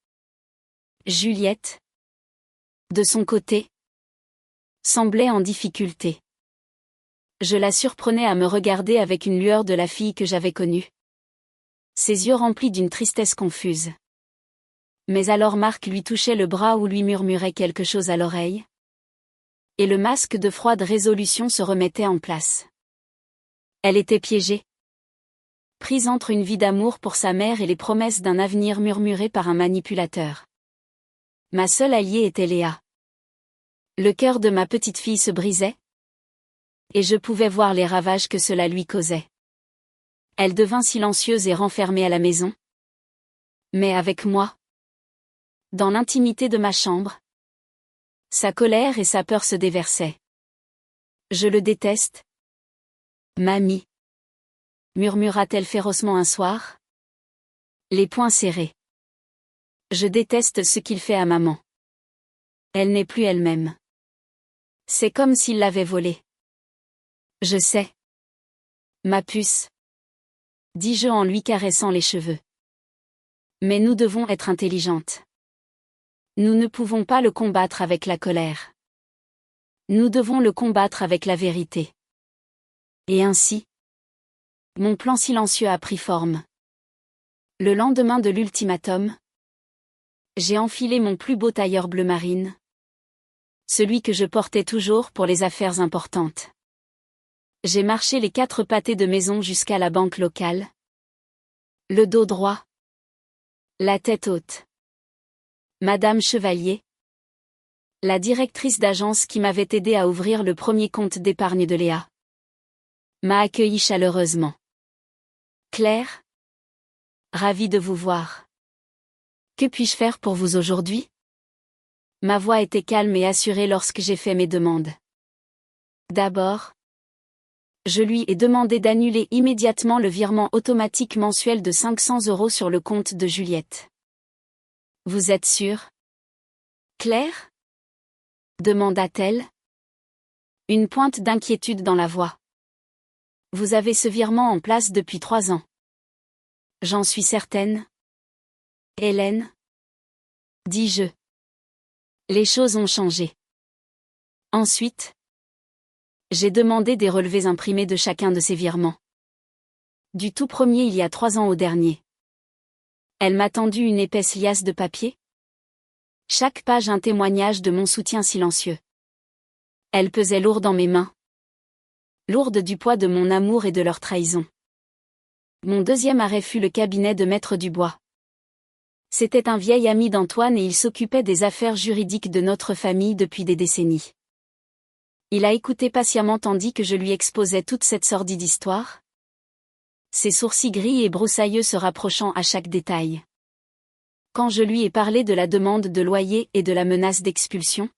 Juliette, de son côté, semblait en difficulté. Je la surprenais à me regarder avec une lueur de la fille que j'avais connue. Ses yeux remplis d'une tristesse confuse. Mais alors Marc lui touchait le bras ou lui murmurait quelque chose à l'oreille. Et le masque de froide résolution se remettait en place. Elle était piégée. Prise entre une vie d'amour pour sa mère et les promesses d'un avenir murmuré par un manipulateur. Ma seule alliée était Léa. Le cœur de ma petite fille se brisait. Et je pouvais voir les ravages que cela lui causait. Elle devint silencieuse et renfermée à la maison. Mais avec moi, dans l'intimité de ma chambre, sa colère et sa peur se déversaient. Je le déteste. Mamie, murmura-t-elle férocement un soir, les poings serrés. Je déteste ce qu'il fait à maman. Elle n'est plus elle-même. C'est comme s'il l'avait volée. Je sais. Ma puce, dis-je en lui caressant les cheveux. Mais nous devons être intelligentes. Nous ne pouvons pas le combattre avec la colère. Nous devons le combattre avec la vérité. Et ainsi, mon plan silencieux a pris forme. Le lendemain de l'ultimatum, j'ai enfilé mon plus beau tailleur bleu marine. Celui que je portais toujours pour les affaires importantes. J'ai marché les 4 pâtés de maison jusqu'à la banque locale. Le dos droit. La tête haute. Madame Chevalier, la directrice d'agence qui m'avait aidé à ouvrir le premier compte d'épargne de Léa, m'a accueilli chaleureusement. Claire, ravie de vous voir. Que puis-je faire pour vous aujourd'hui? Ma voix était calme et assurée lorsque j'ai fait mes demandes. D'abord, je lui ai demandé d'annuler immédiatement le virement automatique mensuel de 500 € sur le compte de Juliette. Vous êtes sûre, Claire? Demanda-t-elle. Une pointe d'inquiétude dans la voix. Vous avez ce virement en place depuis 3 ans. J'en suis certaine. Hélène? Dis-je. Les choses ont changé. Ensuite, j'ai demandé des relevés imprimés de chacun de ces virements. Du tout premier il y a 3 ans au dernier. Elle m'a tendu une épaisse liasse de papier. Chaque page un témoignage de mon soutien silencieux. Elle pesait lourde dans mes mains. Lourde du poids de mon amour et de leur trahison. Mon deuxième arrêt fut le cabinet de Maître Dubois. C'était un vieil ami d'Antoine et il s'occupait des affaires juridiques de notre famille depuis des décennies. Il a écouté patiemment tandis que je lui exposais toute cette sordide histoire. Ses sourcils gris et broussailleux se rapprochant à chaque détail. Quand je lui ai parlé de la demande de loyer et de la menace d'expulsion,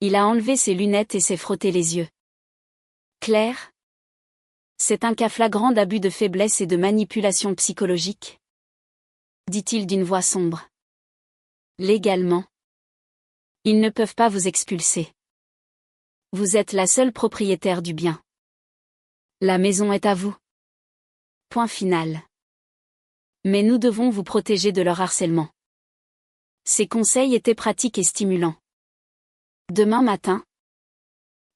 il a enlevé ses lunettes et s'est frotté les yeux. Claire, c'est un cas flagrant d'abus de faiblesse et de manipulation psychologique, dit-il d'une voix sombre. Légalement, ils ne peuvent pas vous expulser. Vous êtes la seule propriétaire du bien. La maison est à vous. Point final. Mais nous devons vous protéger de leur harcèlement. Ces conseils étaient pratiques et stimulants. Demain matin,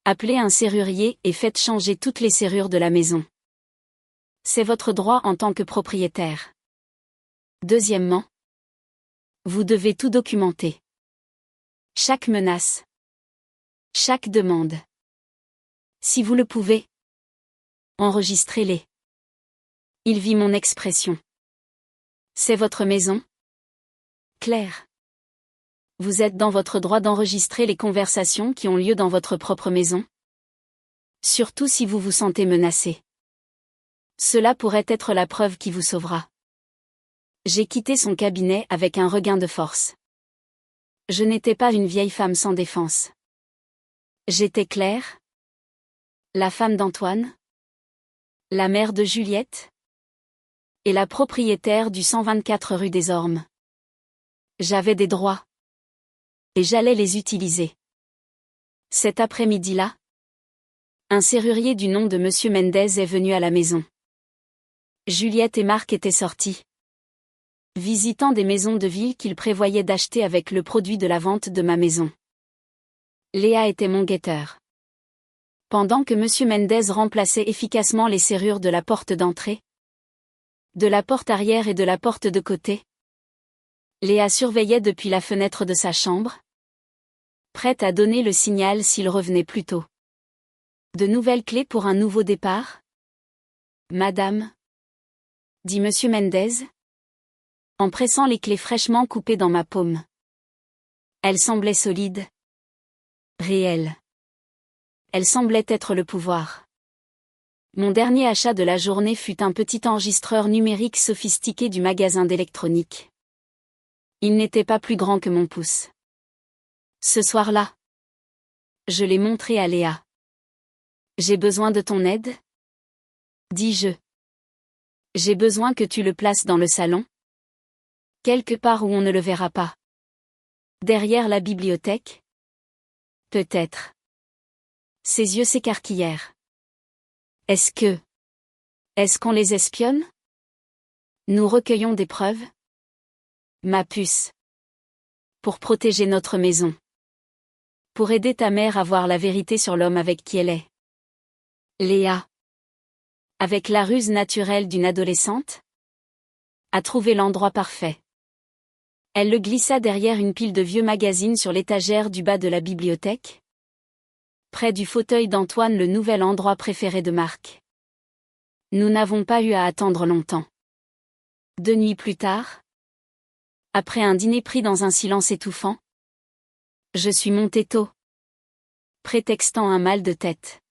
appelez un serrurier et faites changer toutes les serrures de la maison. C'est votre droit en tant que propriétaire. Deuxièmement, vous devez tout documenter. Chaque menace. Chaque demande. Si vous le pouvez, enregistrez-les. Il vit mon expression. C'est votre maison, Claire. Vous êtes dans votre droit d'enregistrer les conversations qui ont lieu dans votre propre maison. Surtout si vous vous sentez menacé. Cela pourrait être la preuve qui vous sauvera. J'ai quitté son cabinet avec un regain de force. Je n'étais pas une vieille femme sans défense. J'étais Claire, la femme d'Antoine. La mère de Juliette et la propriétaire du 124 rue des Ormes. J'avais des droits. Et j'allais les utiliser. Cet après-midi-là, un serrurier du nom de Monsieur Mendez est venu à la maison. Juliette et Marc étaient sortis, visitant des maisons de ville qu'ils prévoyaient d'acheter avec le produit de la vente de ma maison. Léa était mon guetteur. Pendant que Monsieur Mendez remplaçait efficacement les serrures de la porte d'entrée, de la porte arrière et de la porte de côté, Léa surveillait depuis la fenêtre de sa chambre, prête à donner le signal s'il revenait plus tôt. De nouvelles clés pour un nouveau départ ? Madame, dit Monsieur Mendez, en pressant les clés fraîchement coupées dans ma paume. Elles semblaient solides, réelles. Elles semblaient être le pouvoir. Mon dernier achat de la journée fut un petit enregistreur numérique sophistiqué du magasin d'électronique. Il n'était pas plus grand que mon pouce. Ce soir-là, je l'ai montré à Léa. J'ai besoin de ton aide ? Dis-je. J'ai besoin que tu le places dans le salon. Quelque part où on ne le verra pas. Derrière la bibliothèque ? Peut-être. Ses yeux s'écarquillèrent. Est-ce qu'on les espionne ? Nous recueillons des preuves ? Ma puce. Pour protéger notre maison. Pour aider ta mère à voir la vérité sur l'homme avec qui elle est. Léa. Avec la ruse naturelle d'une adolescente, a trouvé l'endroit parfait. Elle le glissa derrière une pile de vieux magazines sur l'étagère du bas de la bibliothèque, près du fauteuil d'Antoine, le nouvel endroit préféré de Marc. Nous n'avons pas eu à attendre longtemps. 2 nuits plus tard, après un dîner pris dans un silence étouffant, je suis montée tôt, prétextant un mal de tête.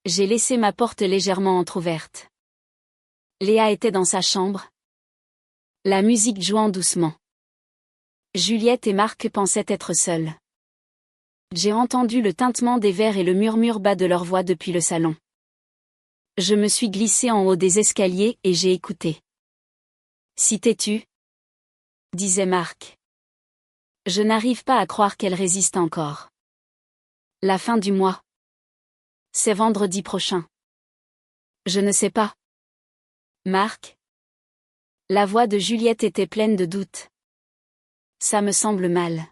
J'ai laissé ma porte légèrement entr'ouverte. Léa était dans sa chambre, la musique jouant doucement. Juliette et Marc pensaient être seuls. J'ai entendu le tintement des verres et le murmure bas de leur voix depuis le salon. Je me suis glissée en haut des escaliers et j'ai écouté. Si t'es-tu, disait Marc. Je n'arrive pas à croire qu'elle résiste encore. La fin du mois. C'est vendredi prochain. Je ne sais pas. Marc. La voix de Juliette était pleine de doute. Ça me semble mal.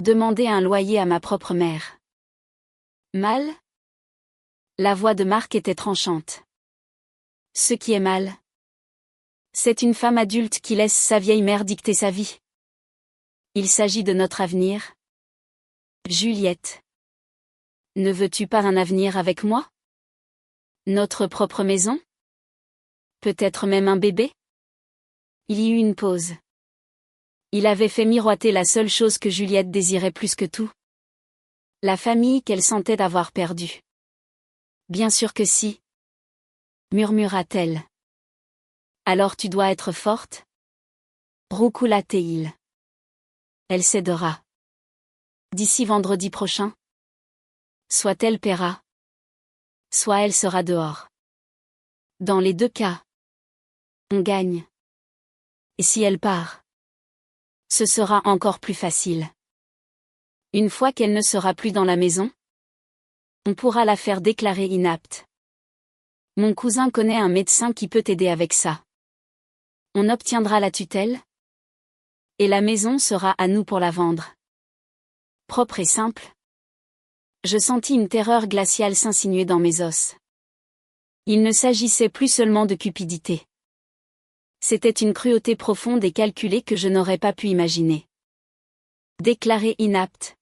Demander un loyer à ma propre mère. Mal ? La voix de Marc était tranchante. Ce qui est mal, c'est une femme adulte qui laisse sa vieille mère dicter sa vie. Il s'agit de notre avenir. Juliette. Ne veux-tu pas un avenir avec moi ? Notre propre maison ? Peut-être même un bébé ? Il y eut une pause. Il avait fait miroiter la seule chose que Juliette désirait plus que tout. La famille qu'elle sentait avoir perdue. Bien sûr que si, murmura-t-elle. Alors tu dois être forte ? Roucoula-t-il. Elle cédera. D'ici vendredi prochain. Soit elle paiera, soit elle sera dehors. Dans les 2 cas, on gagne. Et si elle part, ce sera encore plus facile. Une fois qu'elle ne sera plus dans la maison, on pourra la faire déclarer inapte. Mon cousin connaît un médecin qui peut t'aider avec ça. On obtiendra la tutelle, et la maison sera à nous pour la vendre. Propre et simple. Je sentis une terreur glaciale s'insinuer dans mes os. Il ne s'agissait plus seulement de cupidité. C'était une cruauté profonde et calculée que je n'aurais pas pu imaginer. Déclaré inapte.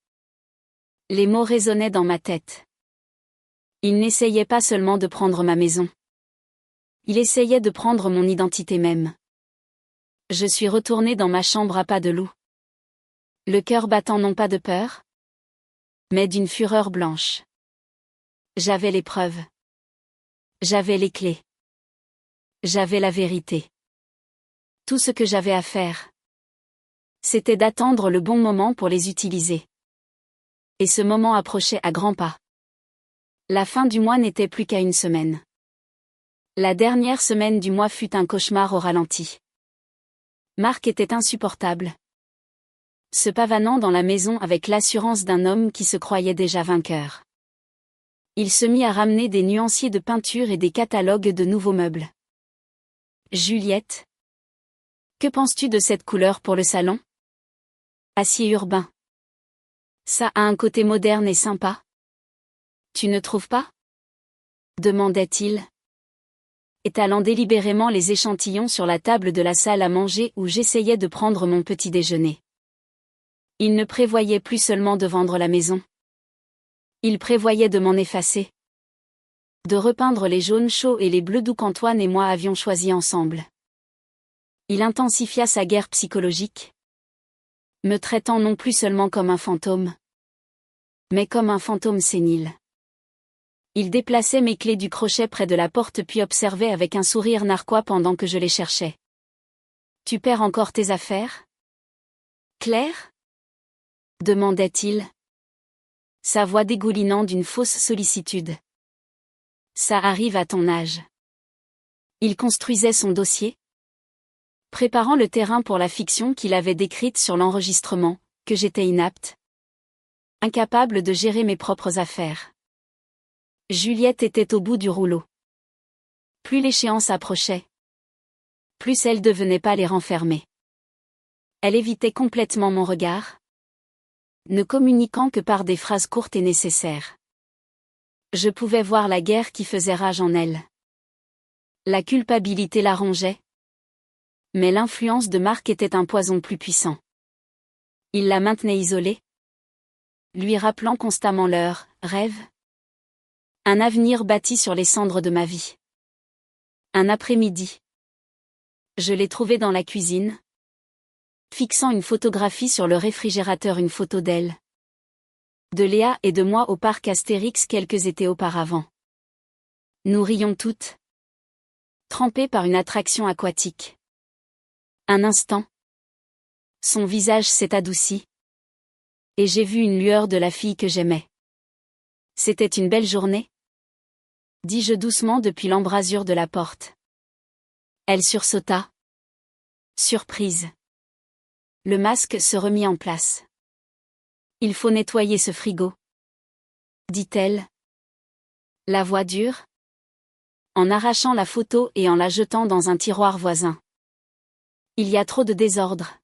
Les mots résonnaient dans ma tête. Il n'essayait pas seulement de prendre ma maison. Il essayait de prendre mon identité même. Je suis retournée dans ma chambre à pas de loup. Le cœur battant non pas de peur, mais d'une fureur blanche. J'avais les preuves. J'avais les clés. J'avais la vérité. Tout ce que j'avais à faire, c'était d'attendre le bon moment pour les utiliser. Et ce moment approchait à grands pas. La fin du mois n'était plus qu'à une semaine. La dernière semaine du mois fut un cauchemar au ralenti. Marc était insupportable. Se pavanant dans la maison avec l'assurance d'un homme qui se croyait déjà vainqueur. Il se mit à ramener des nuanciers de peinture et des catalogues de nouveaux meubles. Juliette. Que penses-tu de cette couleur pour le salon? Acier urbain. Ça a un côté moderne et sympa. Tu ne trouves pas? Demandait-il, étalant délibérément les échantillons sur la table de la salle à manger où j'essayais de prendre mon petit déjeuner. Il ne prévoyait plus seulement de vendre la maison. Il prévoyait de m'en effacer. De repeindre les jaunes chauds et les bleus doux qu'Antoine et moi avions choisis ensemble. Il intensifia sa guerre psychologique, me traitant non plus seulement comme un fantôme, mais comme un fantôme sénile. Il déplaçait mes clés du crochet près de la porte puis observait avec un sourire narquois pendant que je les cherchais. « Tu perds encore tes affaires? Claire ?» demandait-il, sa voix dégoulinant d'une fausse sollicitude. « Ça arrive à ton âge. » Il construisait son dossier, préparant le terrain pour la fiction qu'il avait décrite sur l'enregistrement, que j'étais inapte, incapable de gérer mes propres affaires. Juliette était au bout du rouleau. Plus l'échéance approchait, plus elle devenait pâle et renfermée. Elle évitait complètement mon regard, ne communiquant que par des phrases courtes et nécessaires. Je pouvais voir la guerre qui faisait rage en elle. La culpabilité la rongeait, mais l'influence de Marc était un poison plus puissant. Il la maintenait isolée, lui rappelant constamment leur rêve. Un avenir bâti sur les cendres de ma vie. Un après-midi. Je l'ai trouvée dans la cuisine, fixant une photographie sur le réfrigérateur, une photo d'elle, de Léa et de moi au parc Astérix quelques étés auparavant. Nous rions toutes, trempées par une attraction aquatique. Un instant, son visage s'est adouci, et j'ai vu une lueur de la fille que j'aimais. C'était une belle journée, dis-je doucement depuis l'embrasure de la porte. Elle sursauta, surprise. Le masque se remit en place. Il faut nettoyer ce frigo, dit-elle, la voix dure, en arrachant la photo et en la jetant dans un tiroir voisin. Il y a trop de désordre.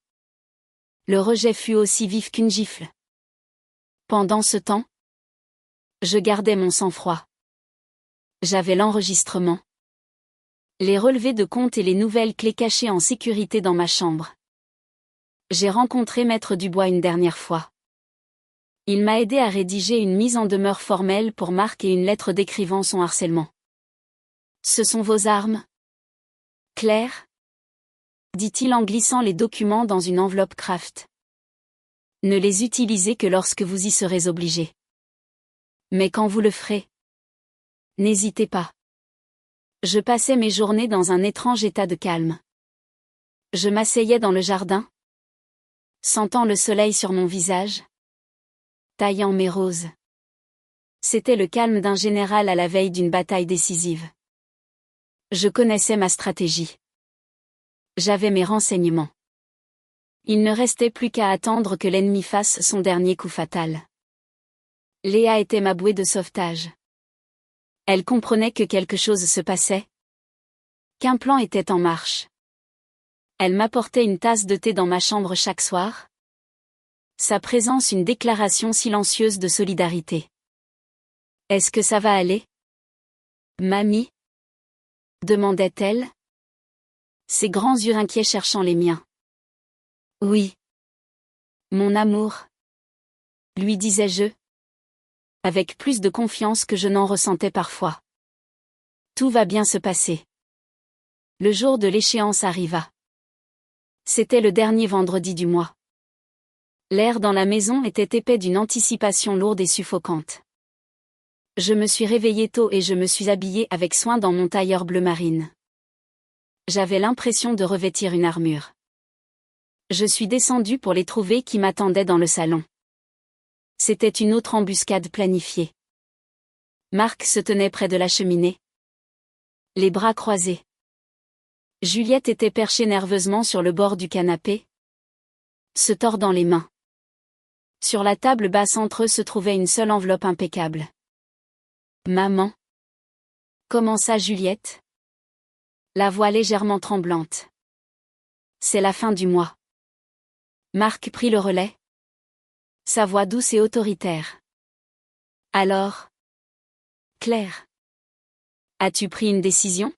Le rejet fut aussi vif qu'une gifle. Pendant ce temps, je gardais mon sang-froid. J'avais l'enregistrement, les relevés de compte et les nouvelles clés cachées en sécurité dans ma chambre. J'ai rencontré Maître Dubois une dernière fois. Il m'a aidé à rédiger une mise en demeure formelle pour Marc et une lettre décrivant son harcèlement. « Ce sont vos armes, Claire ?» dit-il en glissant les documents dans une enveloppe Kraft. « Ne les utilisez que lorsque vous y serez obligé. Mais quand vous le ferez, n'hésitez pas. » Je passais mes journées dans un étrange état de calme. Je m'asseyais dans le jardin, sentant le soleil sur mon visage, taillant mes roses. C'était le calme d'un général à la veille d'une bataille décisive. Je connaissais ma stratégie. J'avais mes renseignements. Il ne restait plus qu'à attendre que l'ennemi fasse son dernier coup fatal. Léa était ma bouée de sauvetage. Elle comprenait que quelque chose se passait, qu'un plan était en marche. Elle m'apportait une tasse de thé dans ma chambre chaque soir. Sa présence une déclaration silencieuse de solidarité. « Est-ce que ça va aller, mamie ?» demandait-elle, ses grands yeux inquiets cherchant les miens. « Oui, mon amour, » lui disais-je, avec plus de confiance que je n'en ressentais parfois. Tout va bien se passer. Le jour de l'échéance arriva. C'était le dernier vendredi du mois. L'air dans la maison était épais d'une anticipation lourde et suffocante. Je me suis réveillée tôt et je me suis habillée avec soin dans mon tailleur bleu marine. J'avais l'impression de revêtir une armure. Je suis descendue pour les trouver qui m'attendaient dans le salon. C'était une autre embuscade planifiée. Marc se tenait près de la cheminée, les bras croisés. Juliette était perchée nerveusement sur le bord du canapé, se tordant les mains. Sur la table basse entre eux se trouvait une seule enveloppe impeccable. « Maman » commença Juliette, la voix légèrement tremblante. « C'est la fin du mois. » Marc prit le relais, sa voix douce et autoritaire. « Alors, Claire, as-tu pris une décision ?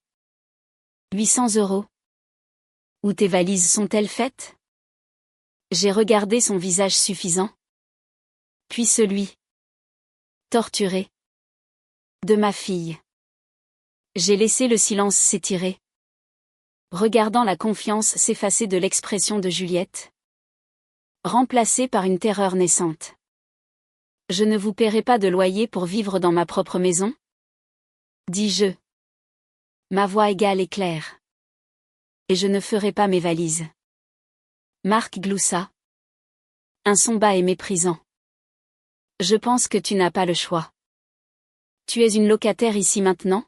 800 €. Où tes valises sont-elles faites ? » J'ai regardé son visage suffisant, puis celui, torturé, de ma fille. J'ai laissé le silence s'étirer, regardant la confiance s'effacer de l'expression de Juliette, remplacée par une terreur naissante. « Je ne vous paierai pas de loyer pour vivre dans ma propre maison ? Dis-je. Ma voix égale et claire. Et je ne ferai pas mes valises. » Marc gloussa. Un son bas et méprisant. « Je pense que tu n'as pas le choix. Tu es une locataire ici maintenant ?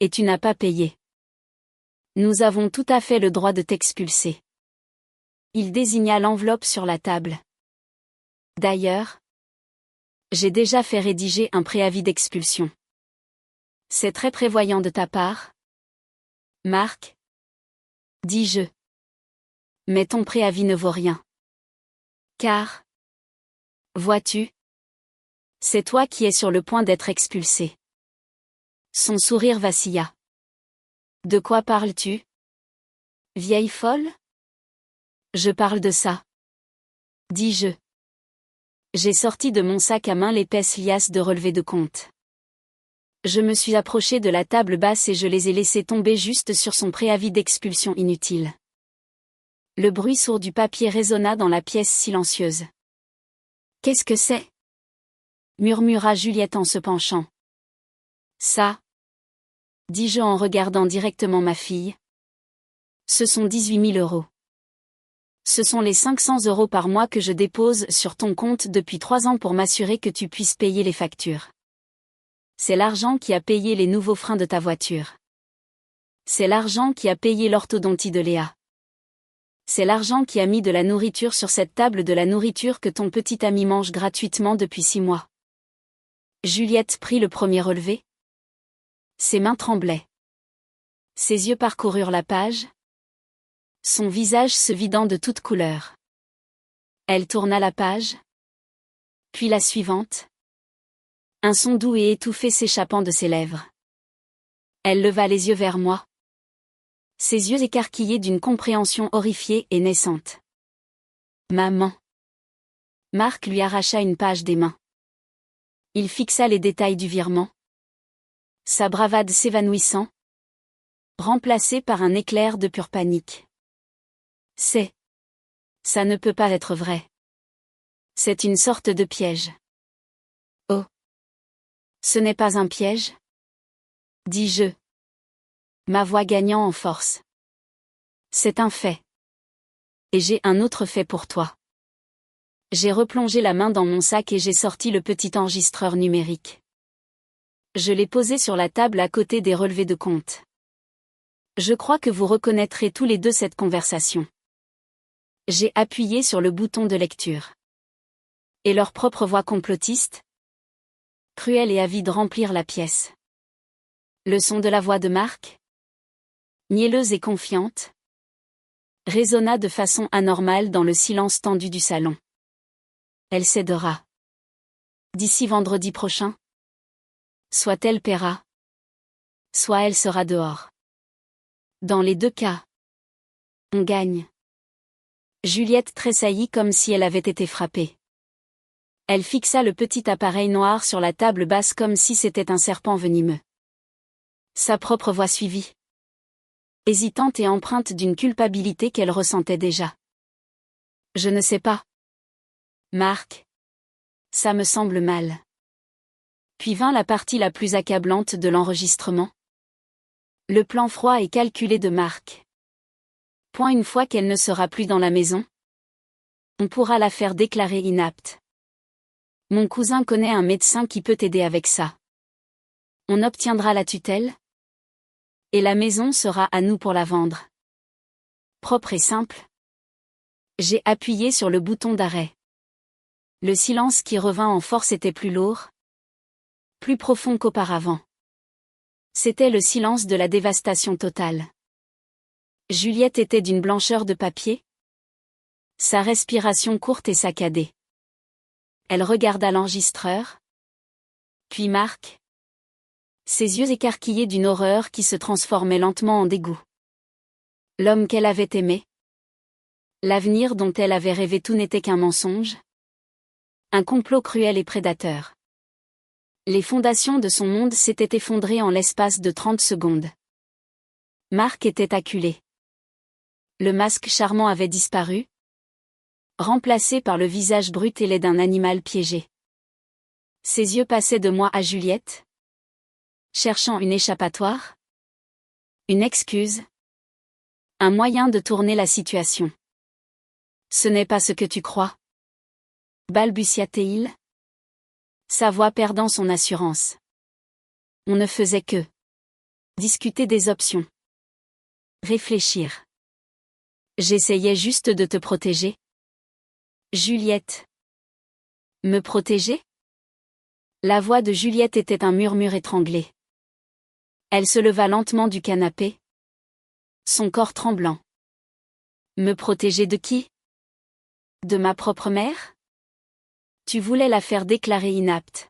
Et tu n'as pas payé. Nous avons tout à fait le droit de t'expulser. » Il désigna l'enveloppe sur la table. « D'ailleurs, j'ai déjà fait rédiger un préavis d'expulsion. » « C'est très prévoyant de ta part, Marc, dis-je. Mais ton préavis ne vaut rien. Car, vois-tu, c'est toi qui es sur le point d'être expulsé. » Son sourire vacilla. « De quoi parles-tu, vieille folle ? » ?»« Je parle de ça, dis-je. » J'ai sorti de mon sac à main l'épaisse liasse de relevés de compte. Je me suis approché de la table basse et je les ai laissés tomber juste sur son préavis d'expulsion inutile. Le bruit sourd du papier résonna dans la pièce silencieuse. « Qu'est-ce que c'est ? » murmura Juliette en se penchant. « Ça, dis-je en regardant directement ma fille. Ce sont 18 000 €. Ce sont les 500 € par mois que je dépose sur ton compte depuis 3 ans pour m'assurer que tu puisses payer les factures. C'est l'argent qui a payé les nouveaux freins de ta voiture. C'est l'argent qui a payé l'orthodontie de Léa. C'est l'argent qui a mis de la nourriture sur cette table, de la nourriture que ton petit ami mange gratuitement depuis 6 mois. » Juliette prit le premier relevé. Ses mains tremblaient. Ses yeux parcoururent la page, son visage se vidant de toute couleur. Elle tourna la page, puis la suivante. Un son doux et étouffé s'échappant de ses lèvres. Elle leva les yeux vers moi. Ses yeux écarquillés d'une compréhension horrifiée et naissante. « Maman !» Marc lui arracha une page des mains. Il fixa les détails du virement. Sa bravade s'évanouissant, remplacée par un éclair de pure panique. « Ça ne peut pas être vrai. C'est une sorte de piège. » « Oh ! Ce n'est pas un piège ? » dis-je, ma voix gagnant en force. « C'est un fait. Et j'ai un autre fait pour toi. » J'ai replongé la main dans mon sac et j'ai sorti le petit enregistreur numérique. Je l'ai posé sur la table à côté des relevés de compte. Je crois que vous reconnaîtrez tous les deux cette conversation. J'ai appuyé sur le bouton de lecture. Et leur propre voix complotiste, cruelle et avide, remplirent la pièce. Le son de la voix de Marc, mielleuse et confiante, résonna de façon anormale dans le silence tendu du salon. Elle cédera. D'ici vendredi prochain. Soit elle paiera, soit elle sera dehors. Dans les deux cas, on gagne. Juliette tressaillit comme si elle avait été frappée. Elle fixa le petit appareil noir sur la table basse comme si c'était un serpent venimeux. Sa propre voix suivit, hésitante et empreinte d'une culpabilité qu'elle ressentait déjà. « Je ne sais pas. Marc. Ça me semble mal. » Puis vint la partie la plus accablante de l'enregistrement. Le plan froid et calculé de Marc. Point une fois qu'elle ne sera plus dans la maison, on pourra la faire déclarer inapte. Mon cousin connaît un médecin qui peut t'aider avec ça. On obtiendra la tutelle. Et la maison sera à nous pour la vendre. Propre et simple. J'ai appuyé sur le bouton d'arrêt. Le silence qui revint en force était plus lourd, plus profond qu'auparavant. C'était le silence de la dévastation totale. Juliette était d'une blancheur de papier. Sa respiration courte et saccadée. Elle regarda l'enregistreur. Puis Marc. Ses yeux écarquillés d'une horreur qui se transformait lentement en dégoût. L'homme qu'elle avait aimé. L'avenir dont elle avait rêvé, tout n'était qu'un mensonge. Un complot cruel et prédateur. Les fondations de son monde s'étaient effondrées en l'espace de 30 secondes. Marc était acculé. Le masque charmant avait disparu, remplacé par le visage brut et laid d'un animal piégé. Ses yeux passaient de moi à Juliette, cherchant une échappatoire, une excuse, un moyen de tourner la situation. Ce n'est pas ce que tu crois, balbutia-t-il, sa voix perdant son assurance. On ne faisait que discuter des options. Réfléchir. J'essayais juste de te protéger. Juliette. Me protéger? La voix de Juliette était un murmure étranglé. Elle se leva lentement du canapé. Son corps tremblant. Me protéger de qui? De ma propre mère? Tu voulais la faire déclarer inapte.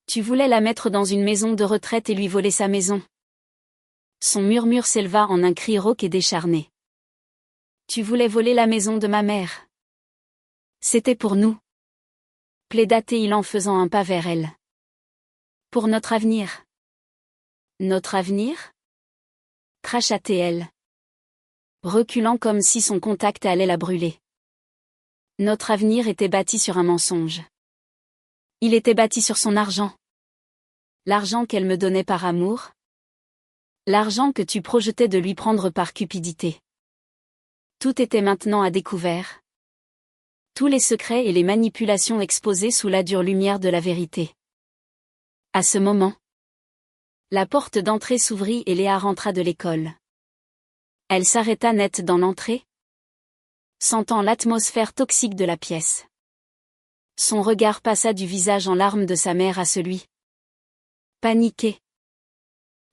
Tu voulais la mettre dans une maison de retraite et lui voler sa maison. Son murmure s'éleva en un cri rauque et décharné. Tu voulais voler la maison de ma mère. C'était pour nous. Plaida-t-il en faisant un pas vers elle. Pour notre avenir. Notre avenir? Cracha-t-elle, reculant comme si son contact allait la brûler. Notre avenir était bâti sur un mensonge. Il était bâti sur son argent. L'argent qu'elle me donnait par amour. L'argent que tu projetais de lui prendre par cupidité. Tout était maintenant à découvert. Tous les secrets et les manipulations exposés sous la dure lumière de la vérité. À ce moment, la porte d'entrée s'ouvrit et Léa rentra de l'école. Elle s'arrêta net dans l'entrée, sentant l'atmosphère toxique de la pièce. Son regard passa du visage en larmes de sa mère à celui paniqué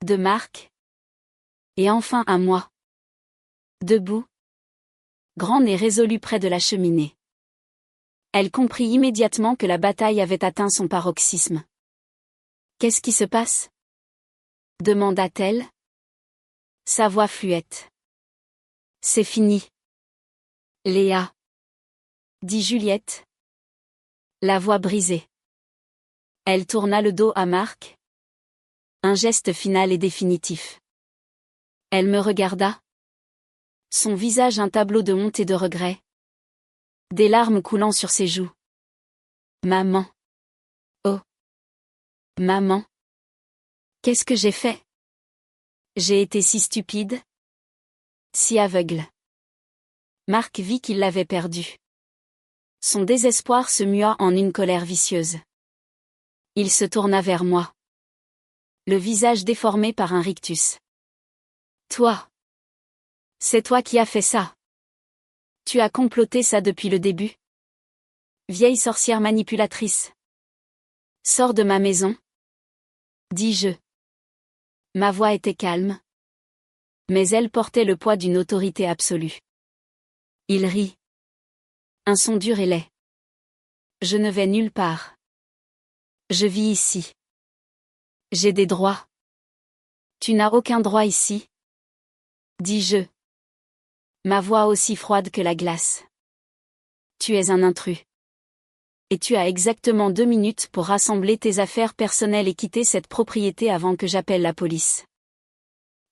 de Marc, et enfin à moi, debout, grand et résolu près de la cheminée. Elle comprit immédiatement que la bataille avait atteint son paroxysme. Qu'est-ce qui se passe? Demanda-t-elle. Sa voix fluette. C'est fini. Léa. Dit Juliette. La voix brisée. Elle tourna le dos à Marc. Un geste final et définitif. Elle me regarda. Son visage un tableau de honte et de regret. Des larmes coulant sur ses joues. Maman. Oh. Maman. Qu'est-ce que j'ai fait? J'ai été si stupide. Si aveugle. Marc vit qu'il l'avait perdu. Son désespoir se mua en une colère vicieuse. Il se tourna vers moi. Le visage déformé par un rictus. Toi. C'est toi qui as fait ça. Tu as comploté ça depuis le début. Vieille sorcière manipulatrice. Sors de ma maison. Dis-je. Ma voix était calme. Mais elle portait le poids d'une autorité absolue. Il rit. Un son dur et laid. Je ne vais nulle part. Je vis ici. J'ai des droits. Tu n'as aucun droit ici. Dis-je. Ma voix aussi froide que la glace. Tu es un intrus. Et tu as exactement 2 minutes pour rassembler tes affaires personnelles et quitter cette propriété avant que j'appelle la police.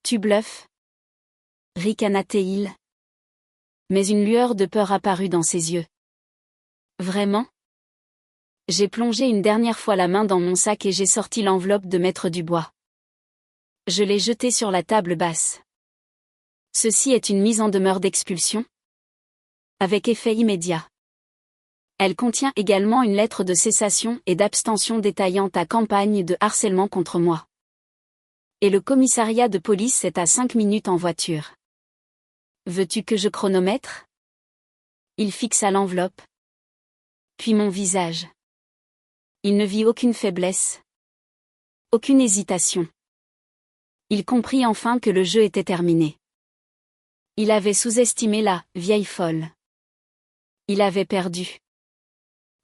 Tu bluffes? Ricana-t-il. Mais une lueur de peur apparut dans ses yeux. Vraiment? J'ai plongé une dernière fois la main dans mon sac et j'ai sorti l'enveloppe de Maître Dubois. Je l'ai jetée sur la table basse. Ceci est une mise en demeure d'expulsion? Avec effet immédiat. Elle contient également une lettre de cessation et d'abstention détaillant ta campagne de harcèlement contre moi. Et le commissariat de police est à 5 minutes en voiture. Veux-tu que je chronomètre? Il fixa l'enveloppe. Puis mon visage. Il ne vit aucune faiblesse. Aucune hésitation. Il comprit enfin que le jeu était terminé. Il avait sous-estimé la vieille folle. Il avait perdu.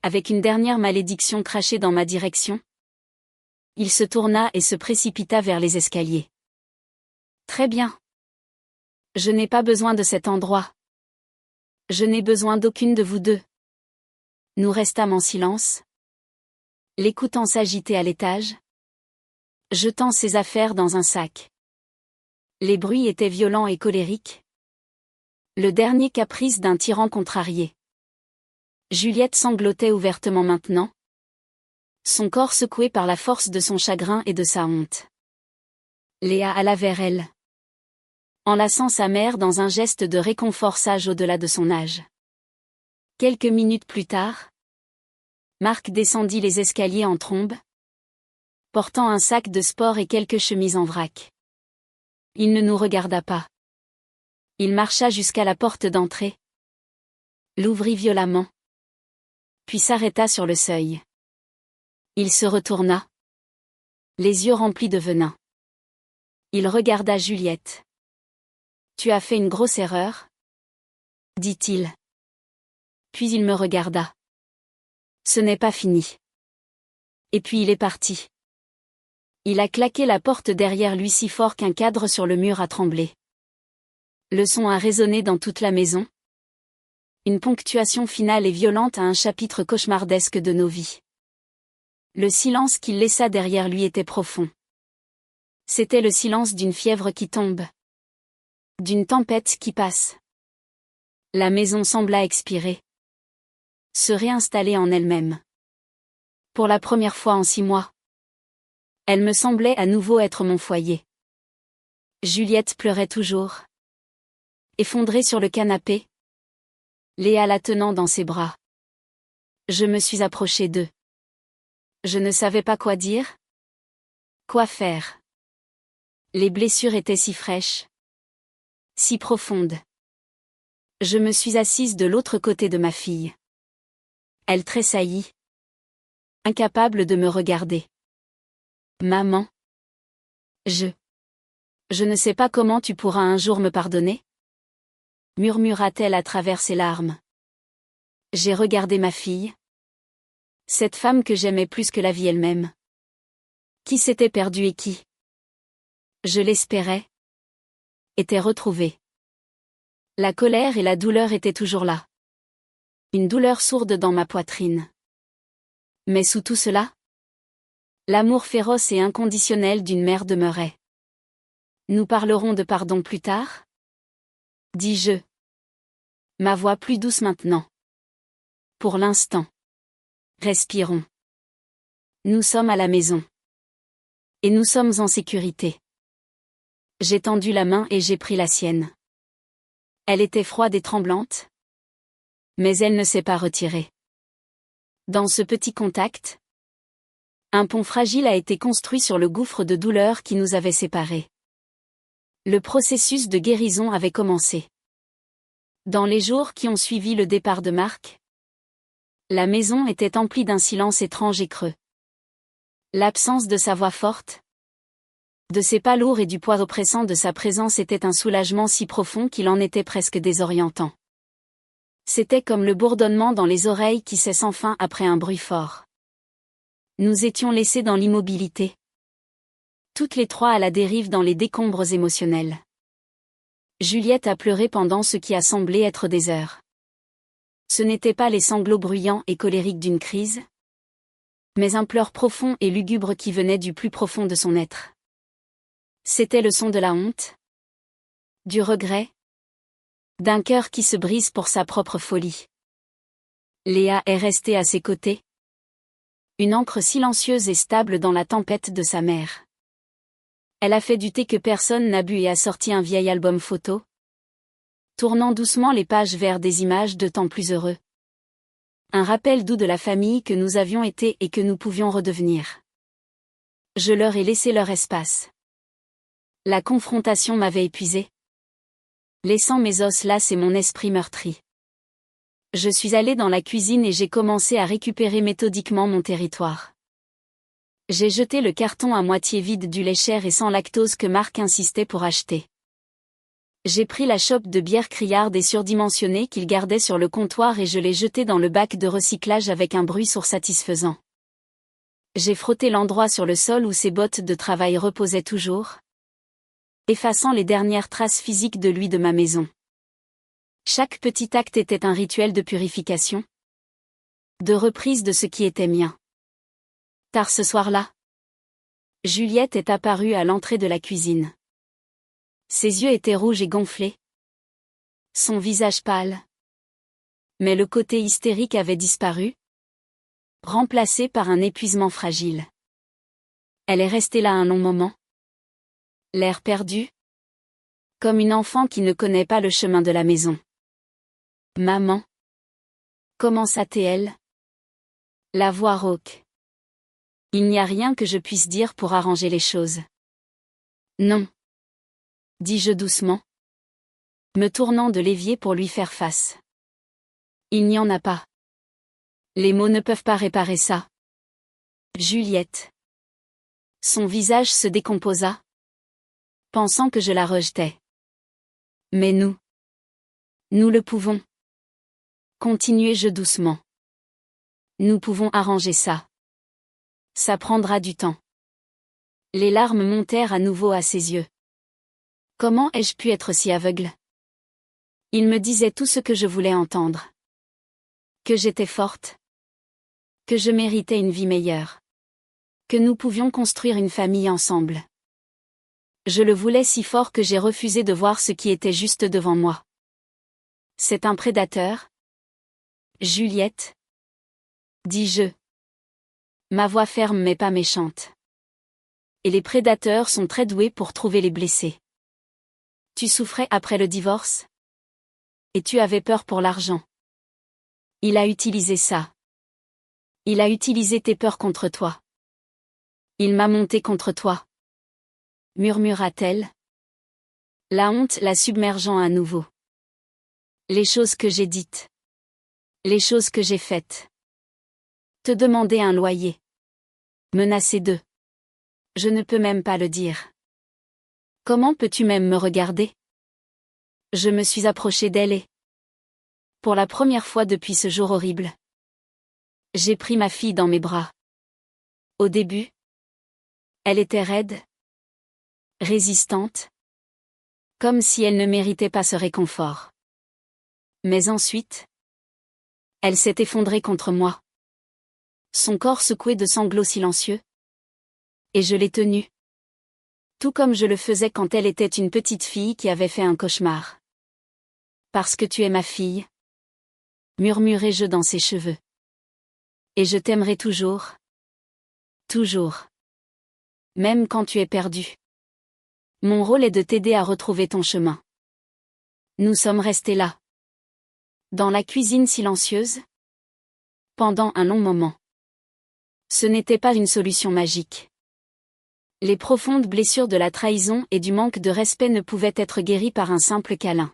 Avec une dernière malédiction crachée dans ma direction, il se tourna et se précipita vers les escaliers. Très bien. Je n'ai pas besoin de cet endroit. Je n'ai besoin d'aucune de vous deux. Nous restâmes en silence, l'écoutant s'agiter à l'étage, jetant ses affaires dans un sac. Les bruits étaient violents et colériques. Le dernier caprice d'un tyran contrarié. Juliette sanglotait ouvertement maintenant, son corps secoué par la force de son chagrin et de sa honte. Léa alla vers elle, enlaçant sa mère dans un geste de réconfort sage au-delà de son âge. Quelques minutes plus tard, Marc descendit les escaliers en trombe, portant un sac de sport et quelques chemises en vrac. Il ne nous regarda pas. Il marcha jusqu'à la porte d'entrée, l'ouvrit violemment, puis s'arrêta sur le seuil. Il se retourna, les yeux remplis de venin. Il regarda Juliette. « Tu as fait une grosse erreur ?» dit-il. Puis il me regarda. « Ce n'est pas fini. » Et puis il est parti. Il a claqué la porte derrière lui si fort qu'un cadre sur le mur a tremblé. Le son a résonné dans toute la maison. Une ponctuation finale et violente à un chapitre cauchemardesque de nos vies. Le silence qu'il laissa derrière lui était profond. C'était le silence d'une fièvre qui tombe. D'une tempête qui passe. La maison sembla expirer. Se réinstaller en elle-même. Pour la première fois en 6 mois. Elle me semblait à nouveau être mon foyer. Juliette pleurait toujours. Effondrée sur le canapé. Léa la tenant dans ses bras. Je me suis approchée d'eux. Je ne savais pas quoi dire. Quoi faire. Les blessures étaient si fraîches. Si profondes. Je me suis assise de l'autre côté de ma fille. Elle tressaillit. Incapable de me regarder. Maman. Je ne sais pas comment tu pourras un jour me pardonner, murmura-t-elle à travers ses larmes. J'ai regardé ma fille. Cette femme que j'aimais plus que la vie elle-même. Qui s'était perdue et qui, je l'espérais, était retrouvée. La colère et la douleur étaient toujours là. Une douleur sourde dans ma poitrine. Mais sous tout cela, l'amour féroce et inconditionnel d'une mère demeurait. Nous parlerons de pardon plus tard? Dis-je. Ma voix plus douce maintenant. Pour l'instant. Respirons. Nous sommes à la maison. Et nous sommes en sécurité. J'ai tendu la main et j'ai pris la sienne. Elle était froide et tremblante. Mais elle ne s'est pas retirée. Dans ce petit contact, un pont fragile a été construit sur le gouffre de douleur qui nous avait séparés. Le processus de guérison avait commencé. Dans les jours qui ont suivi le départ de Marc, la maison était emplie d'un silence étrange et creux. L'absence de sa voix forte, de ses pas lourds et du poids oppressant de sa présence était un soulagement si profond qu'il en était presque désorientant. C'était comme le bourdonnement dans les oreilles qui cesse enfin après un bruit fort. Nous étions laissés dans l'immobilité. Toutes les trois à la dérive dans les décombres émotionnels. Juliette a pleuré pendant ce qui a semblé être des heures. Ce n'étaient pas les sanglots bruyants et colériques d'une crise, mais un pleur profond et lugubre qui venait du plus profond de son être. C'était le son de la honte, du regret, d'un cœur qui se brise pour sa propre folie. Léa est restée à ses côtés, une ancre silencieuse et stable dans la tempête de sa mère. Elle a fait du thé que personne n'a bu et a sorti un vieil album photo, tournant doucement les pages vers des images de temps plus heureux. Un rappel doux de la famille que nous avions été et que nous pouvions redevenir. Je leur ai laissé leur espace. La confrontation m'avait épuisé, laissant mes os lasses et mon esprit meurtri. Je suis allé dans la cuisine et j'ai commencé à récupérer méthodiquement mon territoire. J'ai jeté le carton à moitié vide du lait cher et sans lactose que Marc insistait pour acheter. J'ai pris la chope de bière criarde et surdimensionnée qu'il gardait sur le comptoir et je l'ai jetée dans le bac de recyclage avec un bruit sourd satisfaisant. J'ai frotté l'endroit sur le sol où ses bottes de travail reposaient toujours, effaçant les dernières traces physiques de lui de ma maison. Chaque petit acte était un rituel de purification, de reprise de ce qui était mien. Tard ce soir-là, Juliette est apparue à l'entrée de la cuisine. Ses yeux étaient rouges et gonflés, son visage pâle. Mais le côté hystérique avait disparu, remplacé par un épuisement fragile. Elle est restée là un long moment, l'air perdu, comme une enfant qui ne connaît pas le chemin de la maison. « Maman » commença-t-elle, la voix rauque. Il n'y a rien que je puisse dire pour arranger les choses. Non, dis-je doucement, me tournant de l'évier pour lui faire face. Il n'y en a pas. Les mots ne peuvent pas réparer ça. Juliette. Son visage se décomposa, pensant que je la rejetais. Mais nous le pouvons. Continuai-je doucement. Nous pouvons arranger ça. Ça prendra du temps. Les larmes montèrent à nouveau à ses yeux. Comment ai-je pu être si aveugle? Il me disait tout ce que je voulais entendre. Que j'étais forte. Que je méritais une vie meilleure. Que nous pouvions construire une famille ensemble. Je le voulais si fort que j'ai refusé de voir ce qui était juste devant moi. C'est un prédateur? Juliette? Dis-je. Ma voix ferme mais pas méchante. Et les prédateurs sont très doués pour trouver les blessés. Tu souffrais après le divorce? Et tu avais peur pour l'argent. Il a utilisé ça. Il a utilisé tes peurs contre toi. Il m'a monté contre toi. Murmura-t-elle. La honte la submergeant à nouveau. Les choses que j'ai dites. Les choses que j'ai faites. Te demander un loyer. Menacer d'eux. Je ne peux même pas le dire. Comment peux-tu même me regarder? Je me suis approchée d'elle et, pour la première fois depuis ce jour horrible, j'ai pris ma fille dans mes bras. Au début, elle était raide, résistante, comme si elle ne méritait pas ce réconfort. Mais ensuite, elle s'est effondrée contre moi. Son corps secoué de sanglots silencieux. Et je l'ai tenue. Tout comme je le faisais quand elle était une petite fille qui avait fait un cauchemar. Parce que tu es ma fille, murmurai-je dans ses cheveux. Et je t'aimerai toujours. Toujours. Même quand tu es perdu. Mon rôle est de t'aider à retrouver ton chemin. Nous sommes restés là. Dans la cuisine silencieuse. Pendant un long moment. Ce n'était pas une solution magique. Les profondes blessures de la trahison et du manque de respect ne pouvaient être guéries par un simple câlin.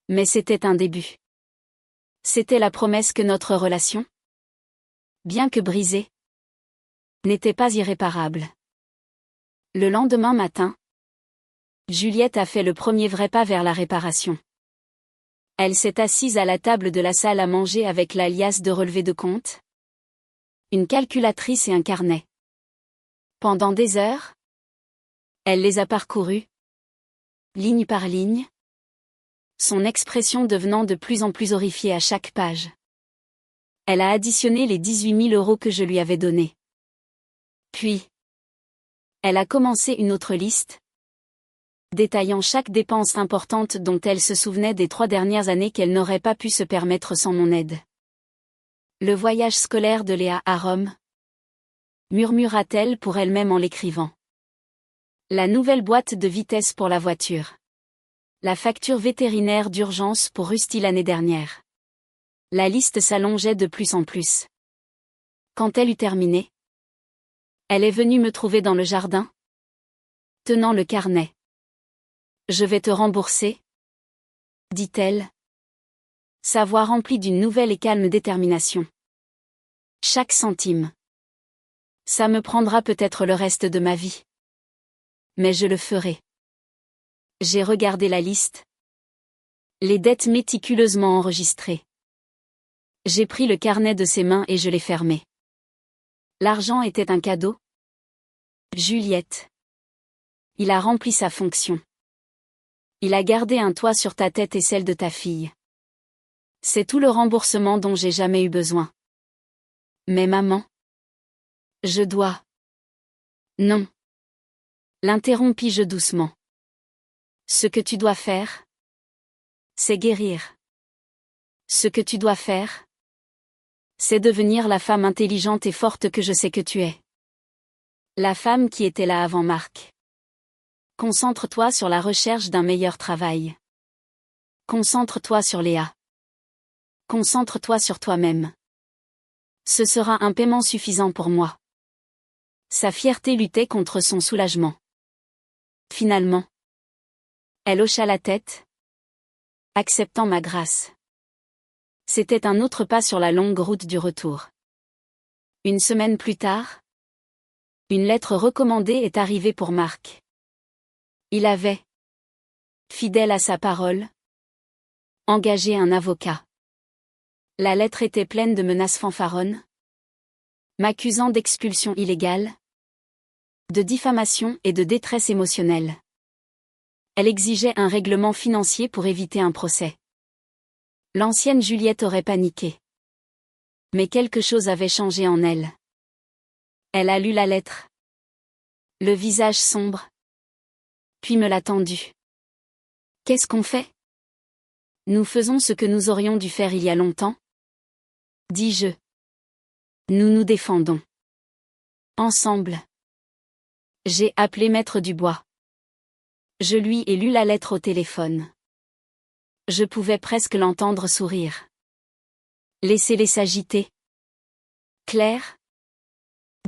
Mais c'était un début. C'était la promesse que notre relation, bien que brisée, n'était pas irréparable. Le lendemain matin, Juliette a fait le premier vrai pas vers la réparation. Elle s'est assise à la table de la salle à manger avec la liasse de relevés de compte, une calculatrice et un carnet. Pendant des heures, elle les a parcourus, ligne par ligne, son expression devenant de plus en plus horrifiée à chaque page. Elle a additionné les 18 000 € que je lui avais donnés. Puis, elle a commencé une autre liste, détaillant chaque dépense importante dont elle se souvenait des 3 dernières années qu'elle n'aurait pas pu se permettre sans mon aide. Le voyage scolaire de Léa à Rome, murmura-t-elle pour elle-même en l'écrivant. La nouvelle boîte de vitesse pour la voiture. La facture vétérinaire d'urgence pour Rusty l'année dernière. La liste s'allongeait de plus en plus. Quand elle eut terminé, elle est venue me trouver dans le jardin, tenant le carnet. Je vais te rembourser, dit-elle, sa voix remplie d'une nouvelle et calme détermination. Chaque centime. Ça me prendra peut-être le reste de ma vie. Mais je le ferai. J'ai regardé la liste. Les dettes méticuleusement enregistrées. J'ai pris le carnet de ses mains et je l'ai fermé. L'argent était un cadeau. Juliette. Il a rempli sa fonction. Il a gardé un toit sur ta tête et celle de ta fille. C'est tout le remboursement dont j'ai jamais eu besoin. Mais maman. Je dois. Non. L'interrompis-je doucement. Ce que tu dois faire, c'est guérir. Ce que tu dois faire, c'est devenir la femme intelligente et forte que je sais que tu es. La femme qui était là avant Marc. Concentre-toi sur la recherche d'un meilleur travail. Concentre-toi sur Léa. Concentre-toi sur toi-même. Ce sera un paiement suffisant pour moi. Sa fierté luttait contre son soulagement. Finalement, elle hocha la tête, acceptant ma grâce. C'était un autre pas sur la longue route du retour. Une semaine plus tard, une lettre recommandée est arrivée pour Marc. Il avait, fidèle à sa parole, engagé un avocat. La lettre était pleine de menaces fanfaronnes, m'accusant d'expulsion illégale, de diffamation et de détresse émotionnelle. Elle exigeait un règlement financier pour éviter un procès. L'ancienne Juliette aurait paniqué. Mais quelque chose avait changé en elle. Elle a lu la lettre. Le visage sombre. Puis me l'a tendue. Qu'est-ce qu'on fait? Nous faisons ce que nous aurions dû faire il y a longtemps? Dis-je. Nous nous défendons. Ensemble. J'ai appelé Maître Dubois. Je lui ai lu la lettre au téléphone. Je pouvais presque l'entendre sourire. Laissez-les s'agiter. Claire?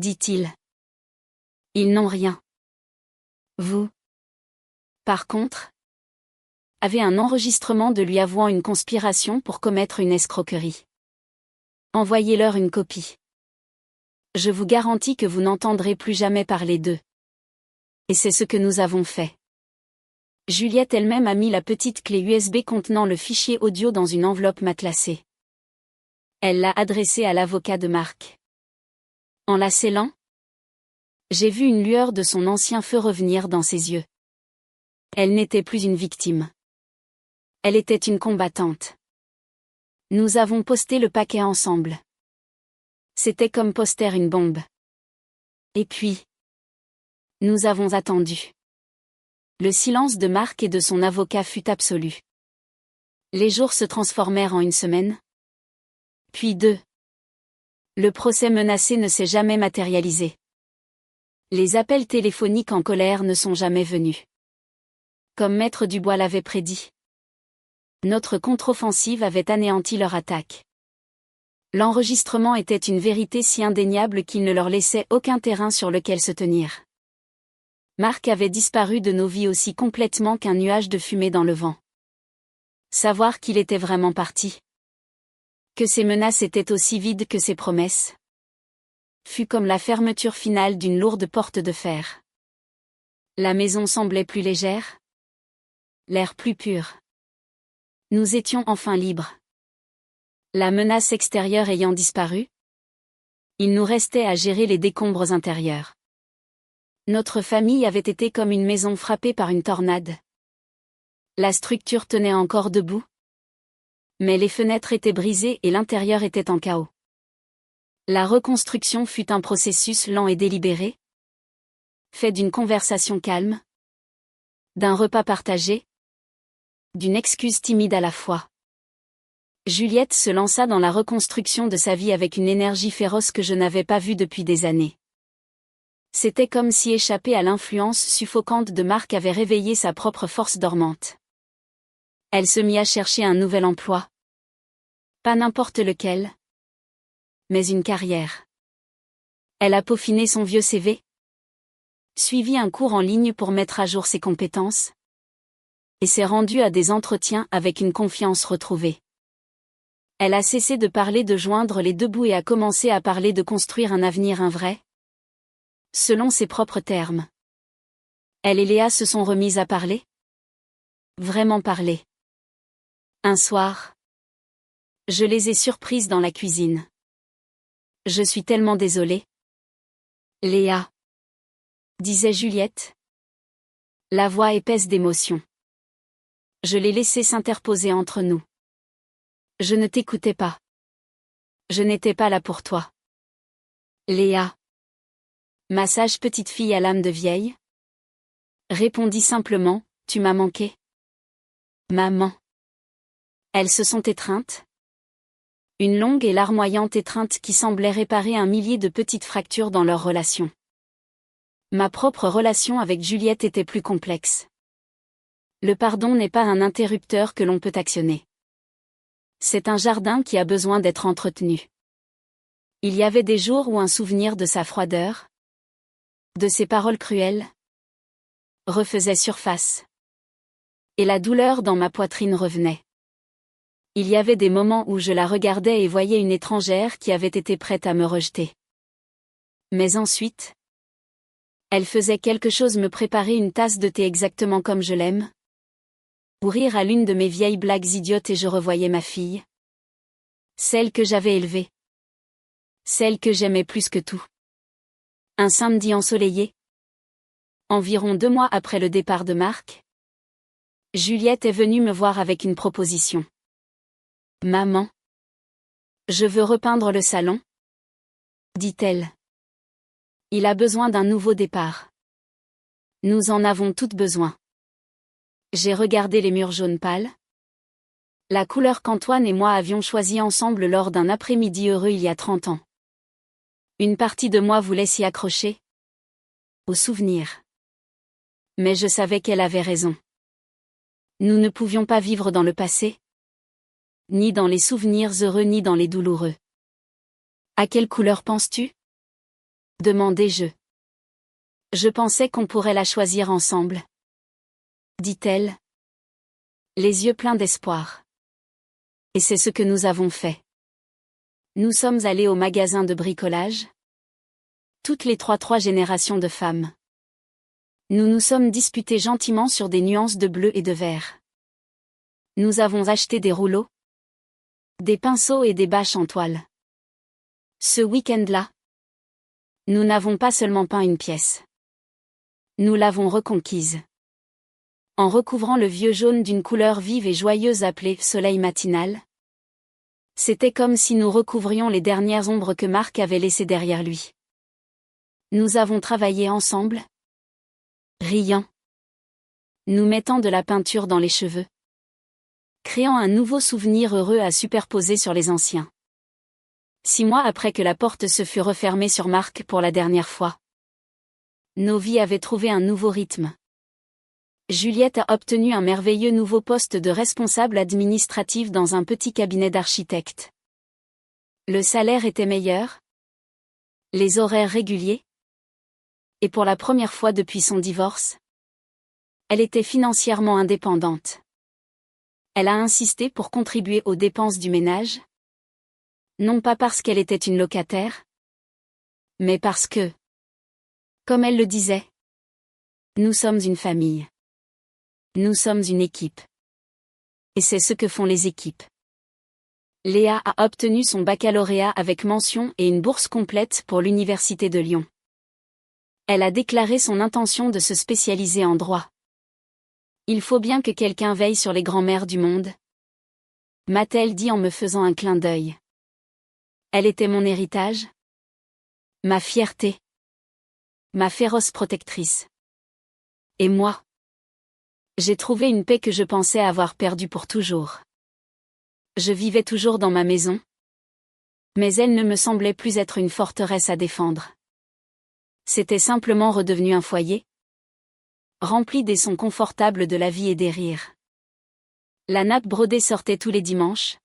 Dit-il. Ils n'ont rien. Vous, par contre, avez un enregistrement de lui avouant une conspiration pour commettre une escroquerie. Envoyez-leur une copie. Je vous garantis que vous n'entendrez plus jamais parler d'eux. Et c'est ce que nous avons fait. Juliette elle-même a mis la petite clé USB contenant le fichier audio dans une enveloppe matelassée. Elle l'a adressée à l'avocat de Marc. En la scellant, j'ai vu une lueur de son ancien feu revenir dans ses yeux. Elle n'était plus une victime. Elle était une combattante. Nous avons posté le paquet ensemble. C'était comme poster une bombe. Et puis, nous avons attendu. Le silence de Marc et de son avocat fut absolu. Les jours se transformèrent en une semaine. Puis 2. Le procès menacé ne s'est jamais matérialisé. Les appels téléphoniques en colère ne sont jamais venus. Comme Maître Dubois l'avait prédit. Notre contre-offensive avait anéanti leur attaque. L'enregistrement était une vérité si indéniable qu'il ne leur laissait aucun terrain sur lequel se tenir. Marc avait disparu de nos vies aussi complètement qu'un nuage de fumée dans le vent. Savoir qu'il était vraiment parti. Que ses menaces étaient aussi vides que ses promesses. Fut comme la fermeture finale d'une lourde porte de fer. La maison semblait plus légère. L'air plus pur. Nous étions enfin libres. La menace extérieure ayant disparu, il nous restait à gérer les décombres intérieurs. Notre famille avait été comme une maison frappée par une tornade. La structure tenait encore debout. Mais les fenêtres étaient brisées et l'intérieur était en chaos. La reconstruction fut un processus lent et délibéré. Fait d'une conversation calme. D'un repas partagé. D'une excuse timide à la fois. Juliette se lança dans la reconstruction de sa vie avec une énergie féroce que je n'avais pas vue depuis des années. C'était comme si échapper à l'influence suffocante de Marc avait réveillé sa propre force dormante. Elle se mit à chercher un nouvel emploi. Pas n'importe lequel. Mais une carrière. Elle a peaufiné son vieux CV. Suivi un cours en ligne pour mettre à jour ses compétences. Et s'est rendue à des entretiens avec une confiance retrouvée. Elle a cessé de parler de joindre les deux bouts et a commencé à parler de construire un avenir, un vrai. Selon ses propres termes. Elle et Léa se sont remises à parler. Vraiment parler. Un soir. Je les ai surprises dans la cuisine. Je suis tellement désolée. Léa. Disait Juliette. La voix épaisse d'émotion. Je l'ai laissé s'interposer entre nous. Je ne t'écoutais pas. Je n'étais pas là pour toi. Léa. Ma sage petite fille à l'âme de vieille. Répondit simplement, tu m'as manqué. Maman. Elles se sont étreintes. Une longue et larmoyante étreinte qui semblait réparer un millier de petites fractures dans leur relation. Ma propre relation avec Juliette était plus complexe. Le pardon n'est pas un interrupteur que l'on peut actionner. C'est un jardin qui a besoin d'être entretenu. Il y avait des jours où un souvenir de sa froideur, de ses paroles cruelles, refaisait surface. Et la douleur dans ma poitrine revenait. Il y avait des moments où je la regardais et voyais une étrangère qui avait été prête à me rejeter. Mais ensuite, elle faisait quelque chose, me préparer une tasse de thé exactement comme je l'aime. Ou rire à l'une de mes vieilles blagues idiotes et je revoyais ma fille. Celle que j'avais élevée. Celle que j'aimais plus que tout. Un samedi ensoleillé. Environ 2 mois après le départ de Marc. Juliette est venue me voir avec une proposition. Maman. Je veux repeindre le salon. Dit-elle. Il a besoin d'un nouveau départ. Nous en avons toutes besoin. J'ai regardé les murs jaunes pâles. La couleur qu'Antoine et moi avions choisie ensemble lors d'un après-midi heureux il y a 30 ans. Une partie de moi voulait s'y accrocher. Au souvenir. Mais je savais qu'elle avait raison. Nous ne pouvions pas vivre dans le passé. Ni dans les souvenirs heureux ni dans les douloureux. À quelle couleur penses-tu ? Demandai-je. Je pensais qu'on pourrait la choisir ensemble. Dit-elle. Les yeux pleins d'espoir. Et c'est ce que nous avons fait. Nous sommes allés au magasin de bricolage. Toutes les trois générations de femmes. Nous nous sommes disputés gentiment sur des nuances de bleu et de vert. Nous avons acheté des rouleaux, des pinceaux et des bâches en toile. Ce week-end-là, nous n'avons pas seulement peint une pièce. Nous l'avons reconquise. En recouvrant le vieux jaune d'une couleur vive et joyeuse appelée soleil matinal. C'était comme si nous recouvrions les dernières ombres que Marc avait laissées derrière lui. Nous avons travaillé ensemble. Riant. Nous mettant de la peinture dans les cheveux. Créant un nouveau souvenir heureux à superposer sur les anciens. 6 mois après que la porte se fut refermée sur Marc pour la dernière fois. Nos vies avaient trouvé un nouveau rythme. Juliette a obtenu un merveilleux nouveau poste de responsable administrative dans un petit cabinet d'architecte. Le salaire était meilleur. Les horaires réguliers. Et pour la première fois depuis son divorce, elle était financièrement indépendante. Elle a insisté pour contribuer aux dépenses du ménage. Non pas parce qu'elle était une locataire, mais parce que, comme elle le disait, nous sommes une famille. Nous sommes une équipe. Et c'est ce que font les équipes. Léa a obtenu son baccalauréat avec mention et une bourse complète pour l'Université de Lyon. Elle a déclaré son intention de se spécialiser en droit. Il faut bien que quelqu'un veille sur les grands-mères du monde, m'a-t-elle dit en me faisant un clin d'œil. Elle était mon héritage, ma fierté, ma féroce protectrice. Et moi, j'ai trouvé une paix que je pensais avoir perdue pour toujours. Je vivais toujours dans ma maison, mais elle ne me semblait plus être une forteresse à défendre. C'était simplement redevenu un foyer, rempli des sons confortables de la vie et des rires. La nappe brodée sortait tous les dimanches,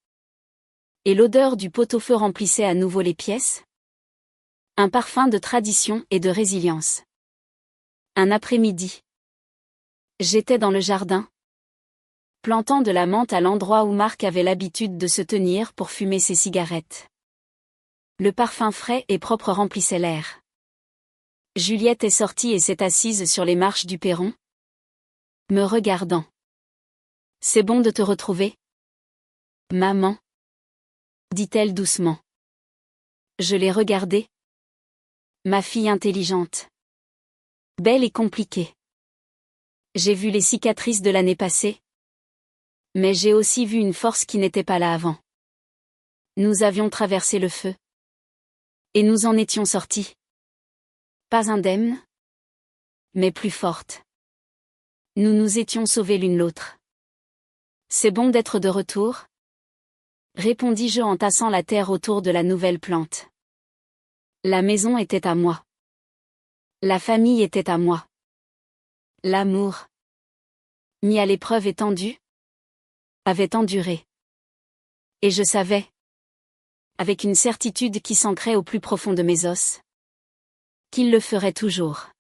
et l'odeur du pot-au-feu remplissait à nouveau les pièces. Un parfum de tradition et de résilience. Un après-midi. J'étais dans le jardin, plantant de la menthe à l'endroit où Marc avait l'habitude de se tenir pour fumer ses cigarettes. Le parfum frais et propre remplissait l'air. Juliette est sortie et s'est assise sur les marches du perron, me regardant. C'est bon de te retrouver, maman, dit-elle doucement. Je l'ai regardée. Ma fille intelligente. Belle et compliquée. J'ai vu les cicatrices de l'année passée. Mais j'ai aussi vu une force qui n'était pas là avant. Nous avions traversé le feu. Et nous en étions sortis. Pas indemnes, mais plus fortes. Nous nous étions sauvés l'une l'autre. C'est bon d'être de retour, répondis-je en tassant la terre autour de la nouvelle plante. La maison était à moi. La famille était à moi. L'amour, mis à l'épreuve étendue, avait enduré. Et je savais, avec une certitude qui s'ancrait au plus profond de mes os, qu'il le ferait toujours.